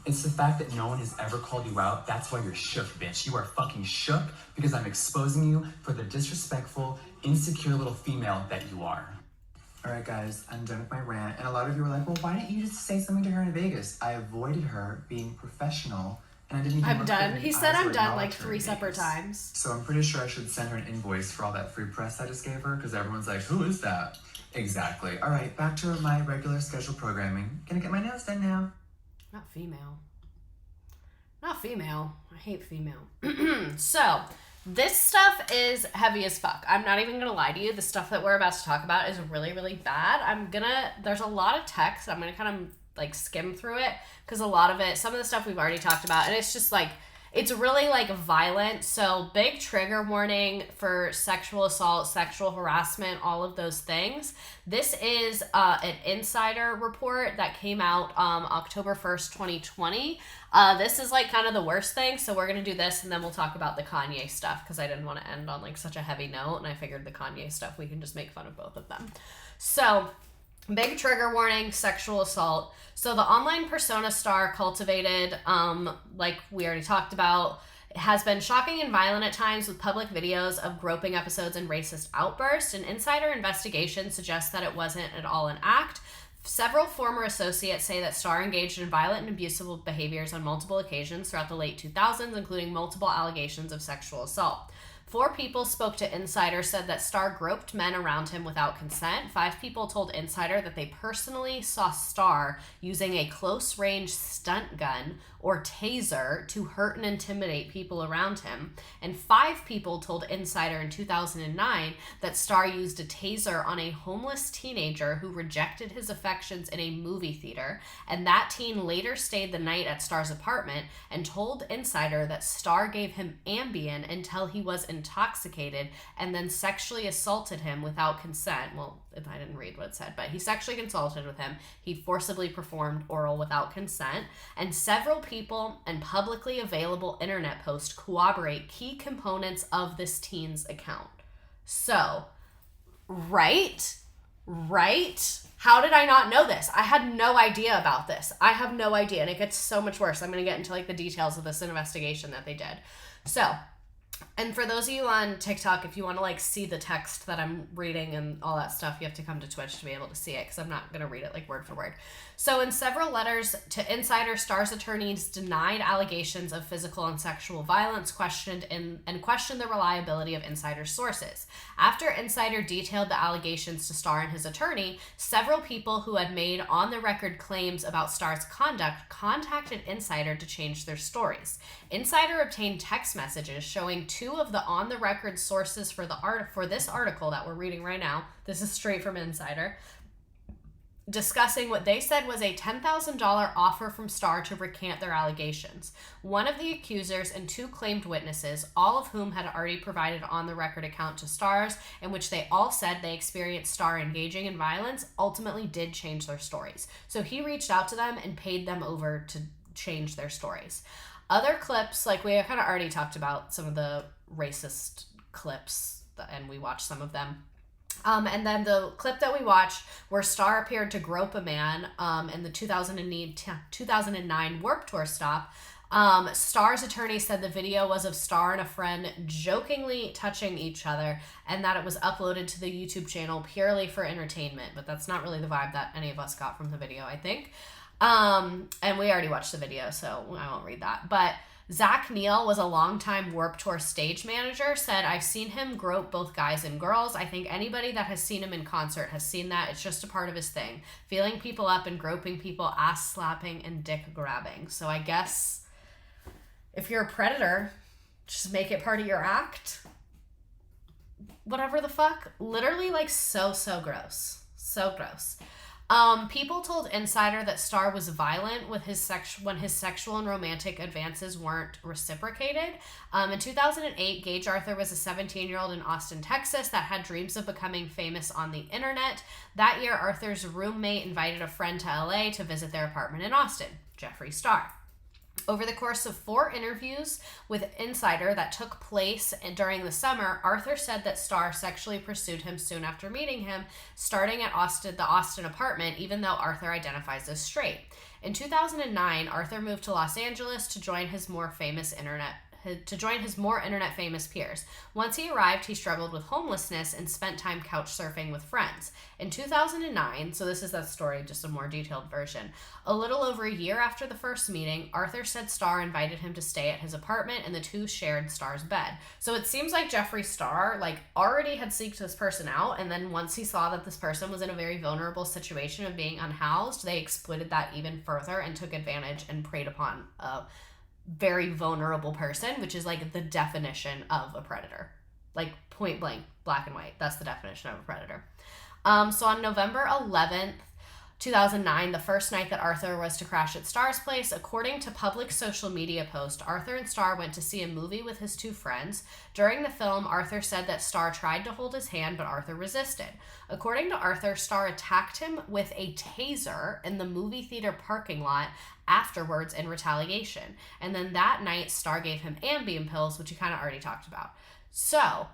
It's the fact that no one has ever called you out. That's why you're shook, bitch. You are fucking shook because I'm exposing you for the disrespectful, insecure little female that you are. All right, guys, I'm done with my rant. And a lot of you were like, well, why didn't you just say something to her in Vegas? I avoided her being professional, and I didn't even I'm look her done. in the He eyes said or I'm done acknowledge like her 3 in separate Vegas. times. So I'm pretty sure I should send her an invoice for all that free press I just gave her, because everyone's like, who is that? Exactly. All right, back to my regular scheduled programming. Gonna get my nails done now. Not female. Not female. I hate female. So, this stuff is heavy as fuck. I'm not even gonna lie to you. The stuff that we're about to talk about is really, really bad. There's a lot of text. I'm gonna kind of like skim through it because a lot of it, some of the stuff we've already talked about, and it's just like, it's really like violent. So big trigger warning for sexual assault, sexual harassment, all of those things. This is an insider report that came out October 1st, 2020. This is like kind of the worst thing. So we're going to do this and then we'll talk about the Kanye stuff because I didn't want to end on like such a heavy note. And I figured the Kanye stuff, we can just make fun of both of them. So big trigger warning, sexual assault. So the online persona star cultivated, like we already talked about, has been shocking and violent at times with public videos of groping episodes and racist outbursts. An insider investigation suggests that it wasn't at all an act. Several former associates say that Starr engaged in violent and abusive behaviors on multiple occasions throughout the late 2000s, including multiple allegations of sexual assault. 4 people spoke to Insider, said that Starr groped men around him without consent. 5 people told Insider that they personally saw Starr using a close-range stunt gun or taser to hurt and intimidate people around him. And 5 people told Insider in 2009 that Starr used a taser on a homeless teenager who rejected his affections in a movie theater. And that teen later stayed the night at Starr's apartment and told Insider that Starr gave him Ambien until he was intoxicated and then sexually assaulted him without consent. Well, I didn't read what it said, but he sexually consulted with him. He forcibly performed oral without consent. And several people and publicly available internet posts corroborate key components of this teen's account. So, right? How did I not know this? I had no idea about this. I have no idea, and it gets so much worse. I'm going to get into like the details of this investigation that they did. So, and for those of you on TikTok, if you want to like see the text that I'm reading and all that stuff, you have to come to Twitch to be able to see it because I'm not going to read it like word for word. So in several letters to Insider, Starr's attorneys denied allegations of physical and sexual violence, questioned the reliability of Insider's sources. After Insider detailed the allegations to Starr and his attorney, several people who had made on-the-record claims about Starr's conduct contacted Insider to change their stories. Insider obtained text messages showing 2 of the on-the-record sources for this article that we're reading right now. This is straight from Insider, discussing what they said was a $10,000 offer from Starr to recant their allegations. One of the accusers and 2 claimed witnesses, all of whom had already provided on-the-record account to Starr's, in which they all said they experienced Starr engaging in violence, ultimately did change their stories. So he reached out to them and paid them over to change their stories. Other clips, like we kind of already talked about some of the racist clips, and we watched some of them. And then the clip that we watched where Starr appeared to grope a man in the 2009 Warped Tour stop, Starr's attorney said the video was of Starr and a friend jokingly touching each other and that it was uploaded to the YouTube channel purely for entertainment. But that's not really the vibe that any of us got from the video, I think. And we already watched the video, so I won't read that. But Zach Neal was a longtime Warped Tour stage manager, said, I've seen him grope both guys and girls. I think anybody that has seen him in concert has seen that. It's just a part of his thing. Feeling people up and groping people, ass slapping and dick grabbing. So I guess if you're a predator, just make it part of your act. Whatever the fuck. Literally like so gross. So gross. People told Insider that Starr was violent with when his sexual and romantic advances weren't reciprocated. In 2008, Gage Arthur was a 17-year-old in Austin, Texas that had dreams of becoming famous on the internet. That year, Arthur's roommate invited a friend to LA to visit their apartment in Austin, Jeffree Star. Over the course of 4 interviews with Insider that took place during the summer, Arthur said that Starr sexually pursued him soon after meeting him, starting at the Austin apartment, even though Arthur identifies as straight. In 2009, Arthur moved to Los Angeles to join his more internet famous peers. Once he arrived, he struggled with homelessness and spent time couch surfing with friends. In 2009, so this is that story, just a more detailed version, a little over a year after the first meeting, Arthur said Starr invited him to stay at his apartment and the two shared Starr's bed. So it seems like Jeffree Star already had seeked this person out, and then once he saw that this person was in a very vulnerable situation of being unhoused, they exploited that even further and took advantage and preyed upon very vulnerable person, which is the definition of a predator. Point blank, black and white. That's the definition of a predator. So on November 11th, 2009, the first night that Arthur was to crash at Starr's place, according to public social media post, Arthur and Starr went to see a movie with his 2 friends. During the film, Arthur said that Starr tried to hold his hand, but Arthur resisted. According to Arthur, Starr attacked him with a taser in the movie theater parking lot afterwards in retaliation. And then that night, Starr gave him Ambien pills, which you kind of already talked about. So,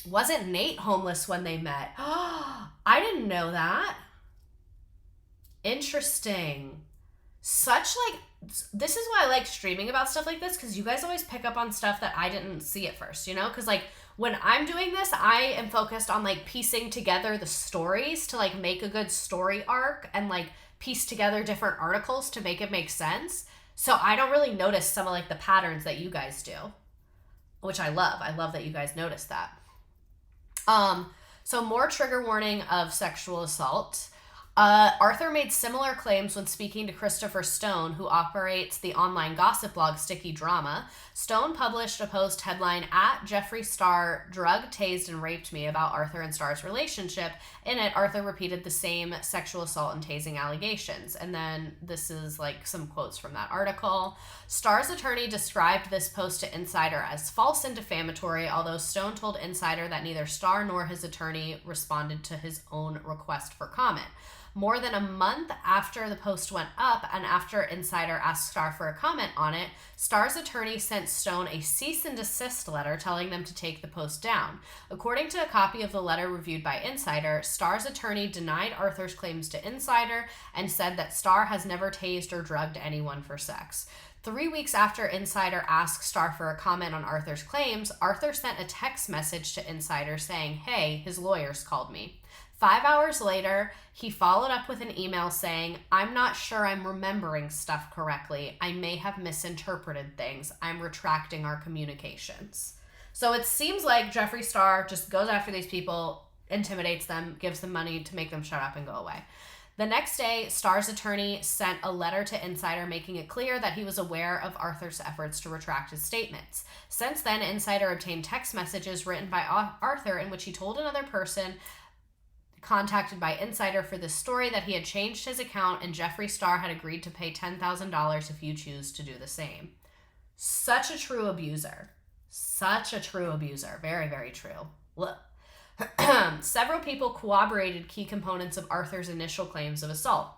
wasn't Nate homeless when they met? I didn't know that. Interesting. This is why I like streaming about stuff like this, because you guys always pick up on stuff that I didn't see at first, because when I'm doing this, I am focused on piecing together the stories to make a good story arc and piece together different articles to make it make sense. So I don't really notice some of the patterns that you guys do, which I love. I love that you guys notice that. So more trigger warning of sexual assault. Arthur made similar claims when speaking to Christopher Stone, who operates the online gossip blog Sticky Drama. Stone published a post headline at Jeffree Star drugged, tased, and raped me about Arthur and Starr's relationship. In it, Arthur repeated the same sexual assault and tasing allegations. And then this is some quotes from that article. Starr's attorney described this post to Insider as false and defamatory, although Stone told Insider that neither Starr nor his attorney responded to his own request for comment. More than a month after the post went up and after Insider asked Starr for a comment on it, Starr's attorney sent Stone a cease and desist letter telling them to take the post down. According to a copy of the letter reviewed by Insider, Starr's attorney denied Arthur's claims to Insider and said that Starr has never tased or drugged anyone for sex. 3 weeks after Insider asked Starr for a comment on Arthur's claims, Arthur sent a text message to Insider saying, "Hey, his lawyers called me." 5 hours later, he followed up with an email saying, "I'm not sure I'm remembering stuff correctly. I may have misinterpreted things. I'm retracting our communications." So it seems like Jeffree Star just goes after these people, intimidates them, gives them money to make them shut up and go away. The next day, Starr's attorney sent a letter to Insider making it clear that he was aware of Arthur's efforts to retract his statements. Since then, Insider obtained text messages written by Arthur in which he told another person contacted by Insider for this story that he had changed his account and Jeffree Star had agreed to pay $10,000 if you choose to do the same. Such a true abuser. Such a true abuser. Very, very true. Look. Several people corroborated key components of Arthur's initial claims of assault.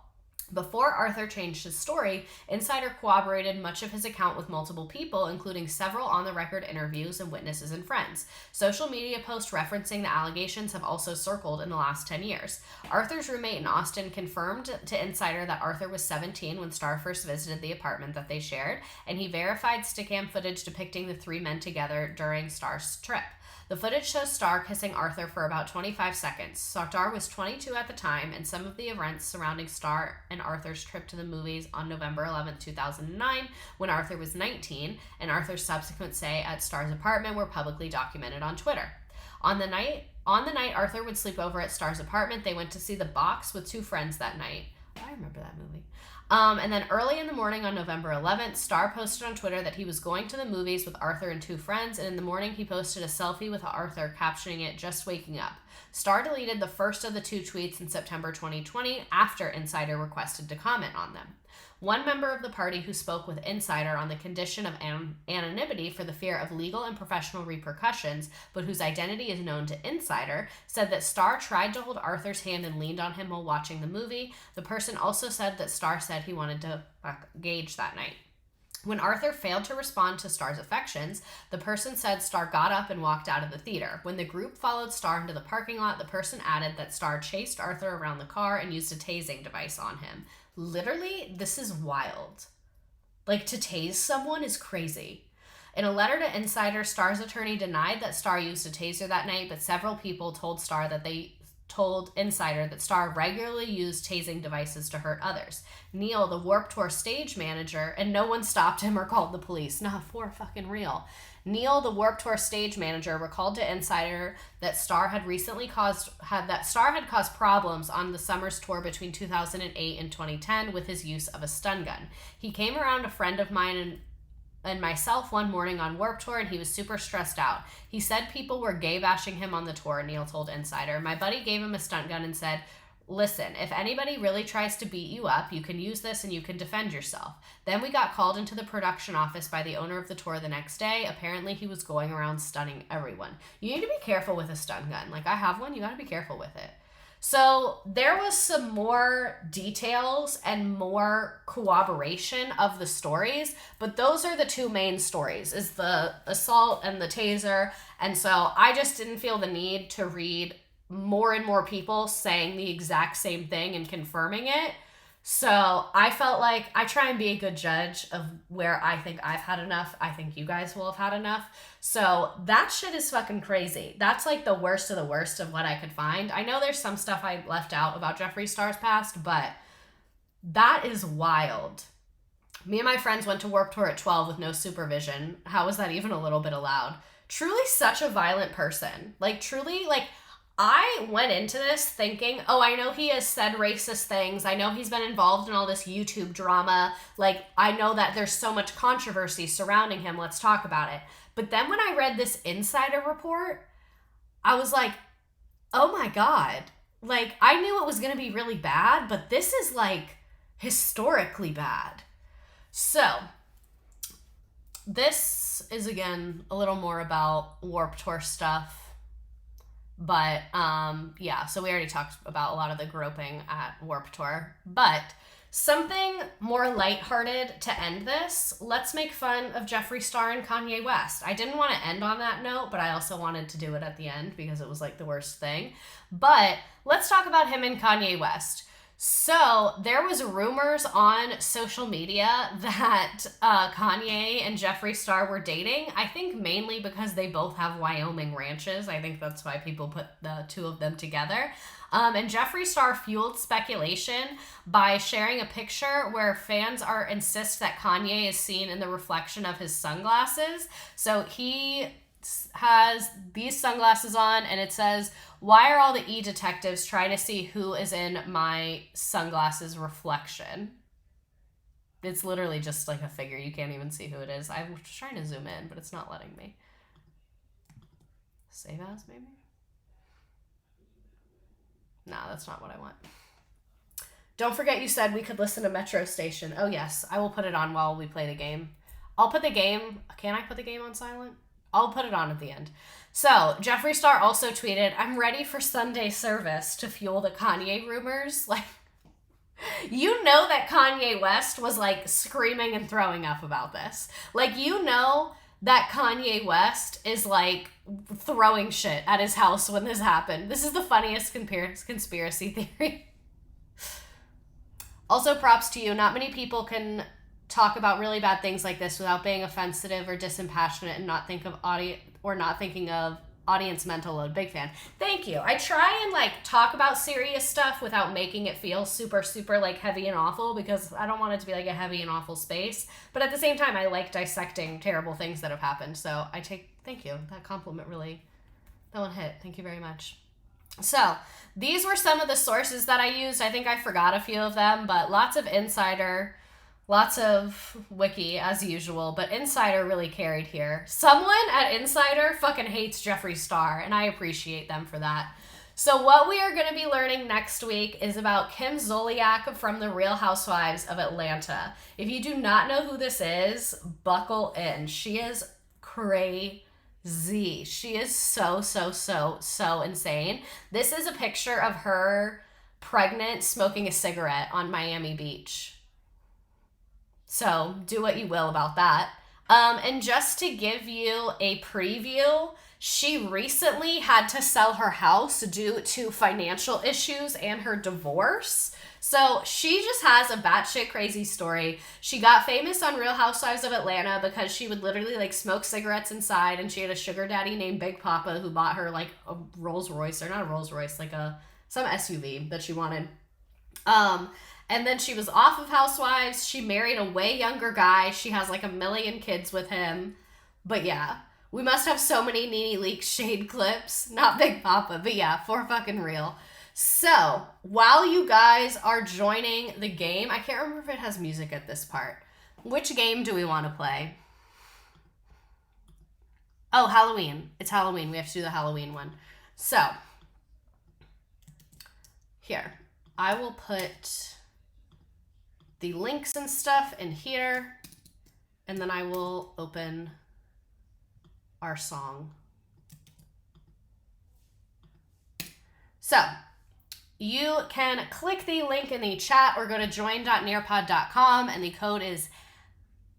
Before Arthur changed his story, Insider corroborated much of his account with multiple people, including several on-the-record interviews and witnesses and friends. Social media posts referencing the allegations have also circled in the last 10 years. Arthur's roommate in Austin confirmed to Insider that Arthur was 17 when Starr first visited the apartment that they shared, and he verified Stickam footage depicting the 3 men together during Starr's trip. The footage shows Starr kissing Arthur for about 25 seconds. Starr was 22 at the time, and some of the events surrounding Starr and Arthur's trip to the movies on November 11, 2009, when Arthur was 19, and Arthur's subsequent stay at Starr's apartment were publicly documented on Twitter. On the night Arthur would sleep over at Starr's apartment, they went to see The Box with 2 friends that night. I remember that movie. And then early in the morning on November 11th, Starr posted on Twitter that he was going to the movies with Arthur and 2 friends, and in the morning he posted a selfie with Arthur captioning it, "Just waking up." Starr deleted the first of the 2 tweets in September 2020 after Insider requested to comment on them. One member of the party who spoke with Insider on the condition of anonymity for the fear of legal and professional repercussions, but whose identity is known to Insider, said that Starr tried to hold Arthur's hand and leaned on him while watching the movie. The person also said that Starr said he wanted to gauge that night. When Arthur failed to respond to Star's affections, the person said Star got up and walked out of the theater. When the group followed Star into the parking lot, the person added that Star chased Arthur around the car and used a tasing device on him. Literally, this is wild. Like, to tase someone is crazy. In a letter to Insider, Star's attorney denied that Star used a taser that night, but several people told Insider that Star regularly used tasing devices to hurt others. Neil, the Warped Tour stage manager, and no one stopped him or called the police. Nah, for fucking real. Neil, the Warped Tour stage manager, recalled to Insider that Star had caused problems on the Summers tour between 2008 and 2010 with his use of a stun gun. He came around a friend of mine and myself one morning on Warped Tour, and he was super stressed out. He said people were gay bashing him on the tour, Neil told Insider. My buddy gave him a stunt gun and said, listen, if anybody really tries to beat you up, you can use this and you can defend yourself. Then we got called into the production office by the owner of the tour the next day. Apparently he was going around stunning everyone. You need to be careful with a stun gun. Like, I have one, you gotta be careful with it. So there was some more details and more corroboration of the stories, but those are the two main stories, is the assault and the taser. And so I just didn't feel the need to read more and more people saying the exact same thing and confirming it. So I felt like I try and be a good judge of where I think I've had enough. I think you guys will have had enough. So that shit is fucking crazy. That's like the worst of the worst of what I could find. I know there's some stuff I left out about Jeffree Star's past, but that is wild. Me and my friends went to Warped Tour at 12 with no supervision. How was that even a little bit allowed? Truly such a violent person. Like, truly, like, I went into this thinking, oh, I know he has said racist things. I know he's been involved in all this YouTube drama. Like, I know that there's so much controversy surrounding him. Let's talk about it. But then when I read this Insider report, I was like, oh my God. Like, I knew it was going to be really bad, but this is like historically bad. So this is, again, a little more about Warped Tour stuff. But, yeah, so we already talked about a lot of the groping at Warped Tour. But something more lighthearted to end this, let's make fun of Jeffree Star and Kanye West. I didn't want to end on that note, but I also wanted to do it at the end because it was like the worst thing. But let's talk about him and Kanye West. So there was rumors on social media that Kanye and Jeffree Star were dating. I think mainly because they both have Wyoming ranches. I think that's why people put the two of them together. And Jeffree Star fueled speculation by sharing a picture where fans insist that Kanye is seen in the reflection of his sunglasses. So he has these sunglasses on, and it says, "Why are all the detectives trying to see who is in my sunglasses reflection?" It's literally just like a figure. You can't even see who it is. I was trying to zoom in, but it's not letting me. Save as, maybe? Nah, that's not what I want. Don't forget you said we could listen to Metro Station. Oh yes, I will put it on while we play the game. I'll put the game... Can I put the game on silent? I'll put it on at the end. So, Jeffree Star also tweeted, "I'm ready for Sunday service," to fuel the Kanye rumors. Like, you know that Kanye West was, like, screaming and throwing up about this. Like, you know that Kanye West is, like, throwing shit at his house when this happened. This is the funniest conspiracy theory. Also, props to you. Not many people can talk about really bad things like this without being offensive or dispassionate and not thinking of audience mental load. Big fan. Thank you. I try and like talk about serious stuff without making it feel super, super like heavy and awful, because I don't want it to be like a heavy and awful space. But at the same time, I like dissecting terrible things that have happened. So thank you. That compliment really, that one hit. Thank you very much. So these were some of the sources that I used. I think I forgot a few of them, but lots of Insider, lots of Wiki as usual, but Insider really carried here. Someone at Insider fucking hates Jeffree Star, and I appreciate them for that. So what we are going to be learning next week is about Kim Zolciak from The Real Housewives of Atlanta. If you do not know who this is, buckle in. She is crazy. She is so insane. This is a picture of her pregnant, smoking a cigarette on Miami Beach. So do what you will about that. And just to give you a preview, she recently had to sell her house due to financial issues and her divorce. So she just has a batshit crazy story. She got famous on Real Housewives of Atlanta because she would literally like smoke cigarettes inside, and she had a sugar daddy named Big Papa who bought her like a Rolls Royce, or not a Rolls Royce, like some SUV that she wanted. And then she was off of Housewives. She married a way younger guy. She has like 1 million kids with him. But yeah, we must have so many Nene Leakes shade clips. Not Big Papa, but yeah, for fucking real. So, while you guys are joining the game, I can't remember if it has music at this part. Which game do we want to play? Oh, Halloween. It's Halloween. We have to do the Halloween one. So, here. I will put the links and stuff in here, and then I will open our song. So, you can click the link in the chat or go to join.nearpod.com, and the code is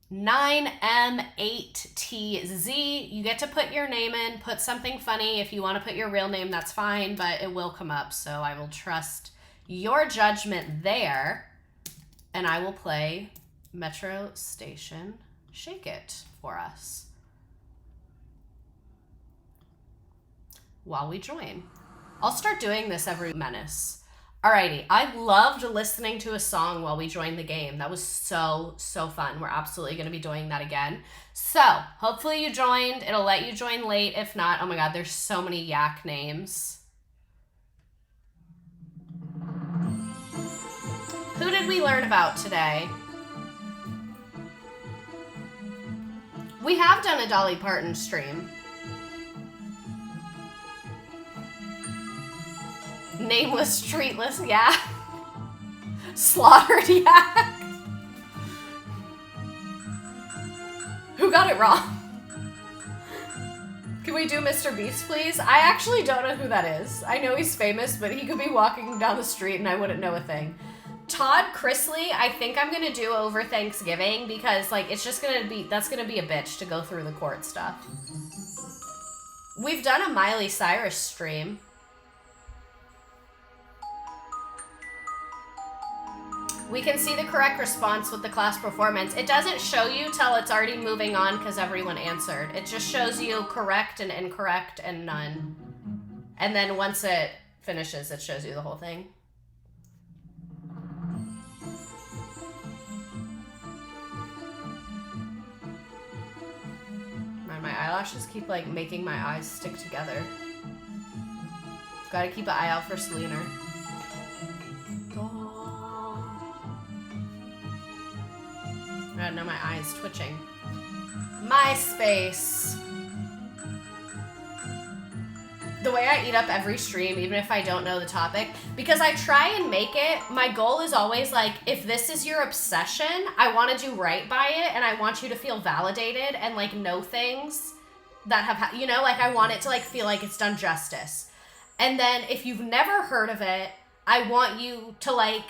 9M8TZ. You get to put your name in, put something funny. If you want to put your real name, that's fine, but it will come up, so I will trust your judgment there, and I will play Metro Station Shake It for us while we join. I'll start doing this every menace. Alrighty, I loved listening to a song while we joined the game. That was so fun. We're absolutely going to be doing that again. So, hopefully you joined. It'll let you join late. If not, oh my god, there's so many yak names. Who did we learn about today? We have done a Dolly Parton stream. Nameless, treatless yak. Slaughtered yak. Who got it wrong? Can we do Mr. Beast, please? I actually don't know who that is. I know he's famous, but he could be walking down the street and I wouldn't know a thing. Todd Chrisley, I think I'm gonna do over Thanksgiving because like it's just gonna be, that's gonna be a bitch to go through the court stuff. We've done a Miley Cyrus stream. We can see the correct response with the class performance. It doesn't show you till it's already moving on because everyone answered. It just shows you correct and incorrect and none. And then once it finishes, it shows you the whole thing. Man, my eyelashes keep like making my eyes stick together. Gotta keep an eye out for Selena. I don't know, my eyes twitching. MySpace. The way I eat up every stream, even if I don't know the topic, because I try and make it, my goal is always like, if this is your obsession, I want to do right by it, and I want you to feel validated and like know things that have, you know, like I want it to like feel like it's done justice. And then if you've never heard of it, I want you to like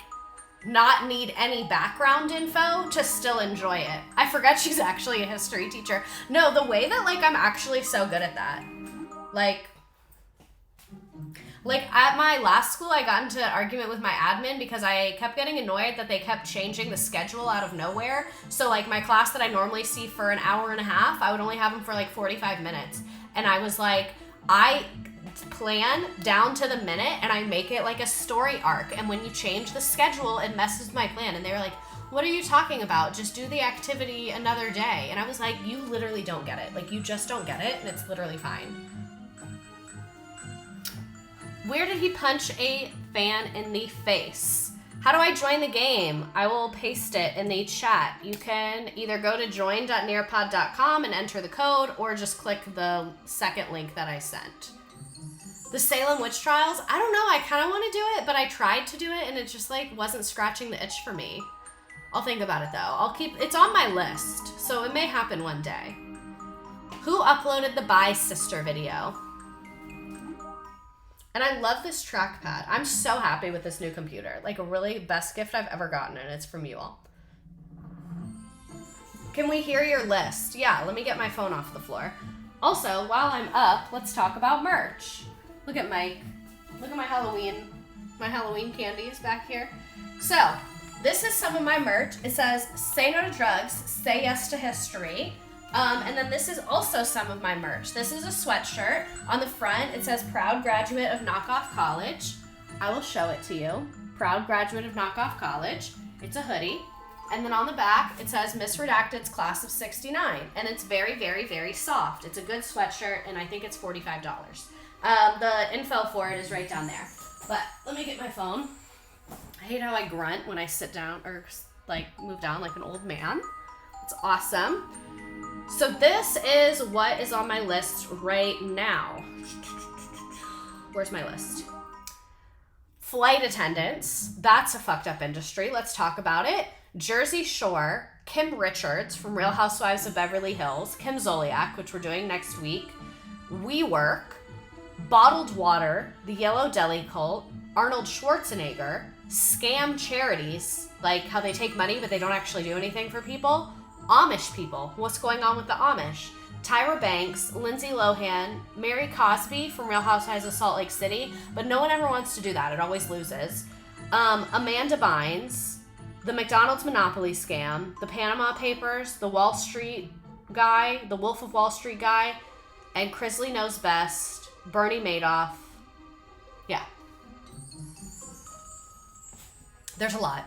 not need any background info to still enjoy it. I forget she's actually a history teacher. No, the way that like I'm actually so good at that. Like at my last school, I got into an argument with my admin because I kept getting annoyed that they kept changing the schedule out of nowhere. So like my class that I normally see for an hour and a half, I would only have them for like 45 minutes. And I was like, I plan down to the minute and I make it like a story arc, and when you change the schedule it messes my plan. And they were like, what are you talking about? Just do the activity another day. And I was like, you literally don't get it. Like you just don't get it, and it's literally fine. Where did he punch a fan in the face? How do I join the game? I will paste it in the chat. You can either go to join.nearpod.com and enter the code, or just click the second link that I sent. The Salem witch trials, I don't know, I kind of want to do it, but I tried to do it and it just like wasn't scratching the itch for me. I'll think about it though. It's on my list, so it may happen one day. Who uploaded the Bye Sister video? And I love this trackpad. I'm so happy with this new computer. Like a really best gift I've ever gotten, and it's from you all. Can we hear your list? Yeah, let me get my phone off the floor. Also, while I'm up, let's talk about merch. Look at Mike. Look at my Halloween candies back here. So, this is some of my merch. It says, say no to drugs, say yes to history. And then this is also some of my merch. This is a sweatshirt. On the front, it says proud graduate of Knockoff College. I will show it to you. Proud graduate of Knockoff College. It's a hoodie. And then on the back, it says Miss Redacted's class of 69. And it's very, very, very soft. It's a good sweatshirt, and I think it's $45. The info for it is right down there. But let me get my phone. I hate how I grunt when I sit down or like move down like an old man. It's awesome. So this is what is on my list right now. Where's my list? Flight attendants. That's a fucked up industry. Let's talk about it. Jersey Shore, Kim Richards from Real Housewives of Beverly Hills, Kim Zolciak, which we're doing next week, WeWork, Bottled Water, The Yellow Deli Cult, Arnold Schwarzenegger, scam charities, like how they take money but they don't actually do anything for people, Amish people, what's going on with the Amish, Tyra Banks, Lindsay Lohan, Mary Cosby from Real Housewives of Salt Lake City, but no one ever wants to do that, it always loses, Amanda Bynes, the McDonald's Monopoly scam, the Panama Papers, the Wall Street guy, the Wolf of Wall Street guy, and Chrisley Knows Best, Bernie Madoff. Yeah. There's a lot.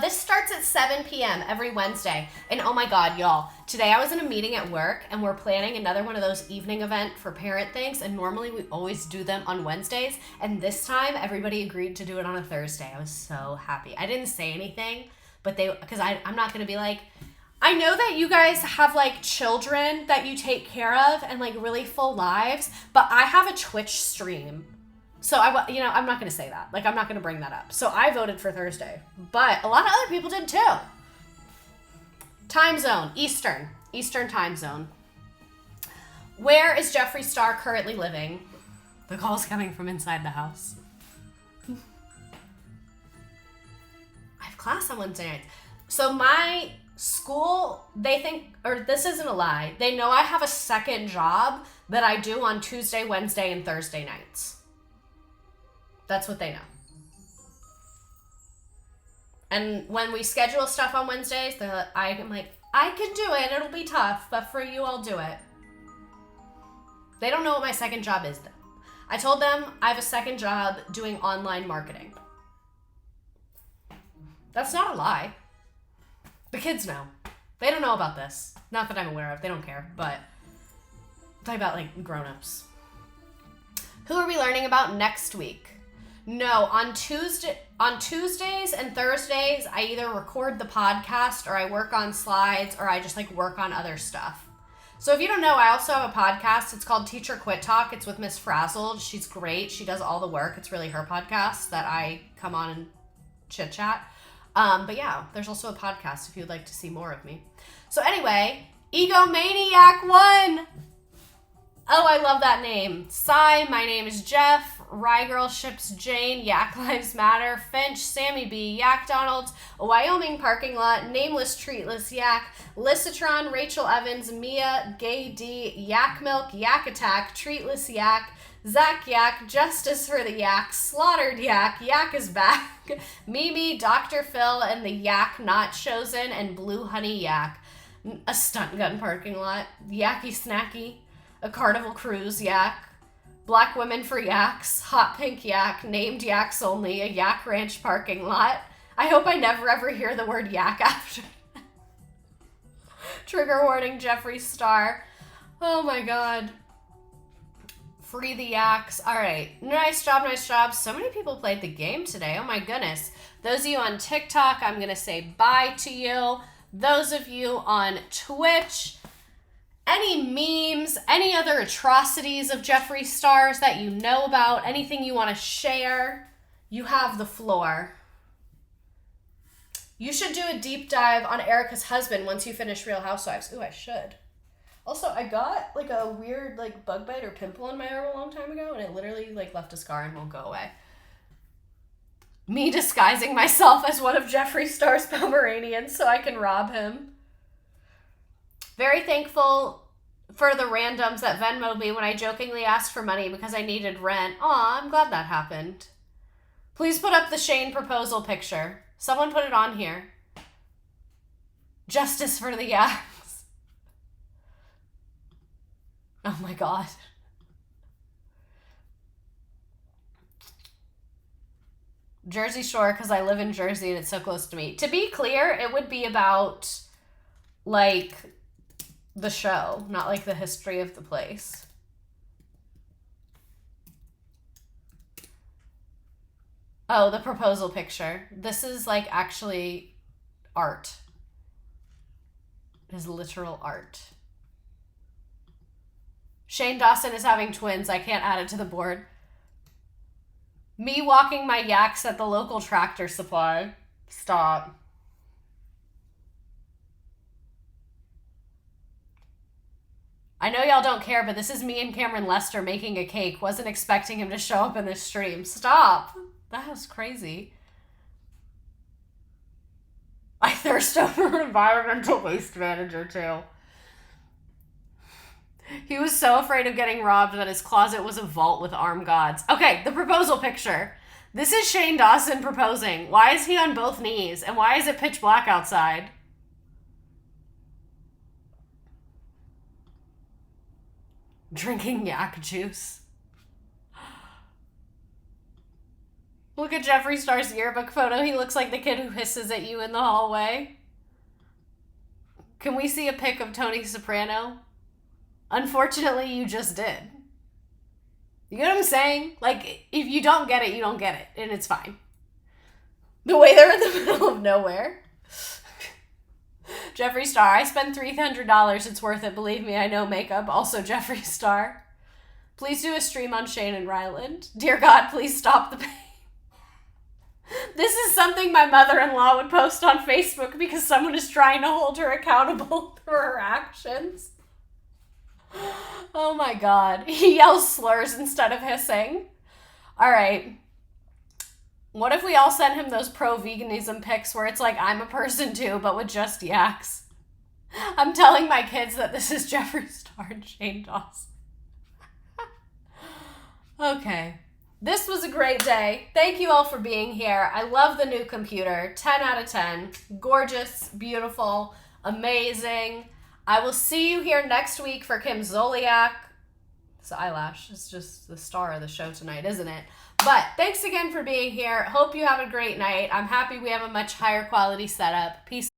This starts at 7 p.m. every Wednesday. And oh my God, y'all. Today I was in a meeting at work and we're planning another one of those evening event for parent things. And normally we always do them on Wednesdays. And this time everybody agreed to do it on a Thursday. I was so happy. I didn't say anything, but because I'm not going to be like, I know that you guys have like children that you take care of and like really full lives, but I have a Twitch stream. So I'm not going to say that. Like, I'm not going to bring that up. So I voted for Thursday, but a lot of other people did too. Time zone, Eastern time zone. Where is Jeffree Star currently living? The call's coming from inside the house. I have class on Wednesday nights. So my school, they think, or this isn't a lie, they know I have a second job that I do on Tuesday, Wednesday, and Thursday nights. That's what they know. And when we schedule stuff on Wednesdays, I'm like, I can do it. It'll be tough, but for you, I'll do it. They don't know what my second job is, though. I told them I have a second job doing online marketing. That's not a lie. The kids know. They don't know about this. Not that I'm aware of. They don't care, but I'm talking about, like, grown-ups. Who are we learning about next week? No, on Tuesdays and Thursdays, I either record the podcast or I work on slides or I just like work on other stuff. So if you don't know, I also have a podcast. It's called Teacher Quit Talk. It's with Miss Frazzled. She's great. She does all the work. It's really her podcast that I come on and chit chat. But yeah, there's also a podcast if you'd like to see more of me. So anyway, Egomaniac 1. Oh, I love that name. Sai, my name is Jeff. Rye Girl ships Jane. Yak Lives Matter. Finch, Sammy B. Yak Donald. A Wyoming parking lot. Nameless Treatless Yak. Lissatron, Rachel Evans. Mia, Gay D. Yak Milk. Yak Attack. Treatless Yak. Zach Yak. Justice for the Yak. Slaughtered Yak. Yak is back. Mimi, Dr. Phil, and the Yak Not Chosen, and Blue Honey Yak. A stunt gun parking lot. Yacky Snacky. A Carnival Cruise Yak, Black Women for Yaks, Hot Pink Yak, Named Yaks Only, a Yak Ranch parking lot. I hope I never ever hear the word yak after. Trigger warning, Jeffree Star. Oh my God. Free the Yaks. All right. Nice job, nice job. So many people played the game today. Oh my goodness. Those of you on TikTok, I'm going to say bye to you. Those of you on Twitch, any memes, any other atrocities of Jeffree Star's that you know about, anything you want to share, you have the floor. You should do a deep dive on Erica's husband once you finish Real Housewives. Ooh, I should. Also, I got like a weird like bug bite or pimple in my arm a long time ago, and it literally like left a scar and won't go away. Me disguising myself as one of Jeffree Star's Pomeranians so I can rob him. Very thankful for the randoms that Venmo'd me when I jokingly asked for money because I needed rent. Aw, I'm glad that happened. Please put up the Shane proposal picture. Someone put it on here. Justice for the yaks. Oh my god. Jersey Shore, because I live in Jersey and it's so close to me. To be clear, it would be about, like, the show, not, like, the history of the place. Oh, the proposal picture. This is, like, actually art. It is literal art. Shane Dawson is having twins. I can't add it to the board. Me walking my yaks at the local Tractor Supply. Stop. I know y'all don't care, but this is me and Cameron Lester making a cake. Wasn't expecting him to show up in this stream. Stop. That was crazy. I thirst over an environmental waste manager, too. He was so afraid of getting robbed that his closet was a vault with armed gods. Okay, the proposal picture. This is Shane Dawson proposing. Why is he on both knees? And why is it pitch black outside? Drinking yak juice. Look at Jeffree Star's yearbook photo. He looks like the kid who hisses at you in the hallway. Can we see a pic of Tony Soprano? Unfortunately, you just did. You get what I'm saying? Like, if you don't get it, you don't get it. And it's fine. The way they're in the middle of nowhere. Jeffree Star, I spent $300. It's worth it. Believe me, I know makeup. Also, Jeffree Star. Please do a stream on Shane and Ryland. Dear God, please stop the pain. This is something my mother-in-law would post on Facebook because someone is trying to hold her accountable for her actions. Oh my god. He yells slurs instead of hissing. Alright. What if we all send him those pro-veganism pics where it's like, I'm a person too, but with just yaks? I'm telling my kids that this is Jeffree Star and Shane Dawson. Okay. This was a great day. Thank you all for being here. I love the new computer. 10 out of 10. Gorgeous, beautiful, amazing. I will see you here next week for Kim Zoliak. This eyelash is just the star of the show tonight, isn't it? But thanks again for being here. Hope you have a great night. I'm happy we have a much higher quality setup. Peace.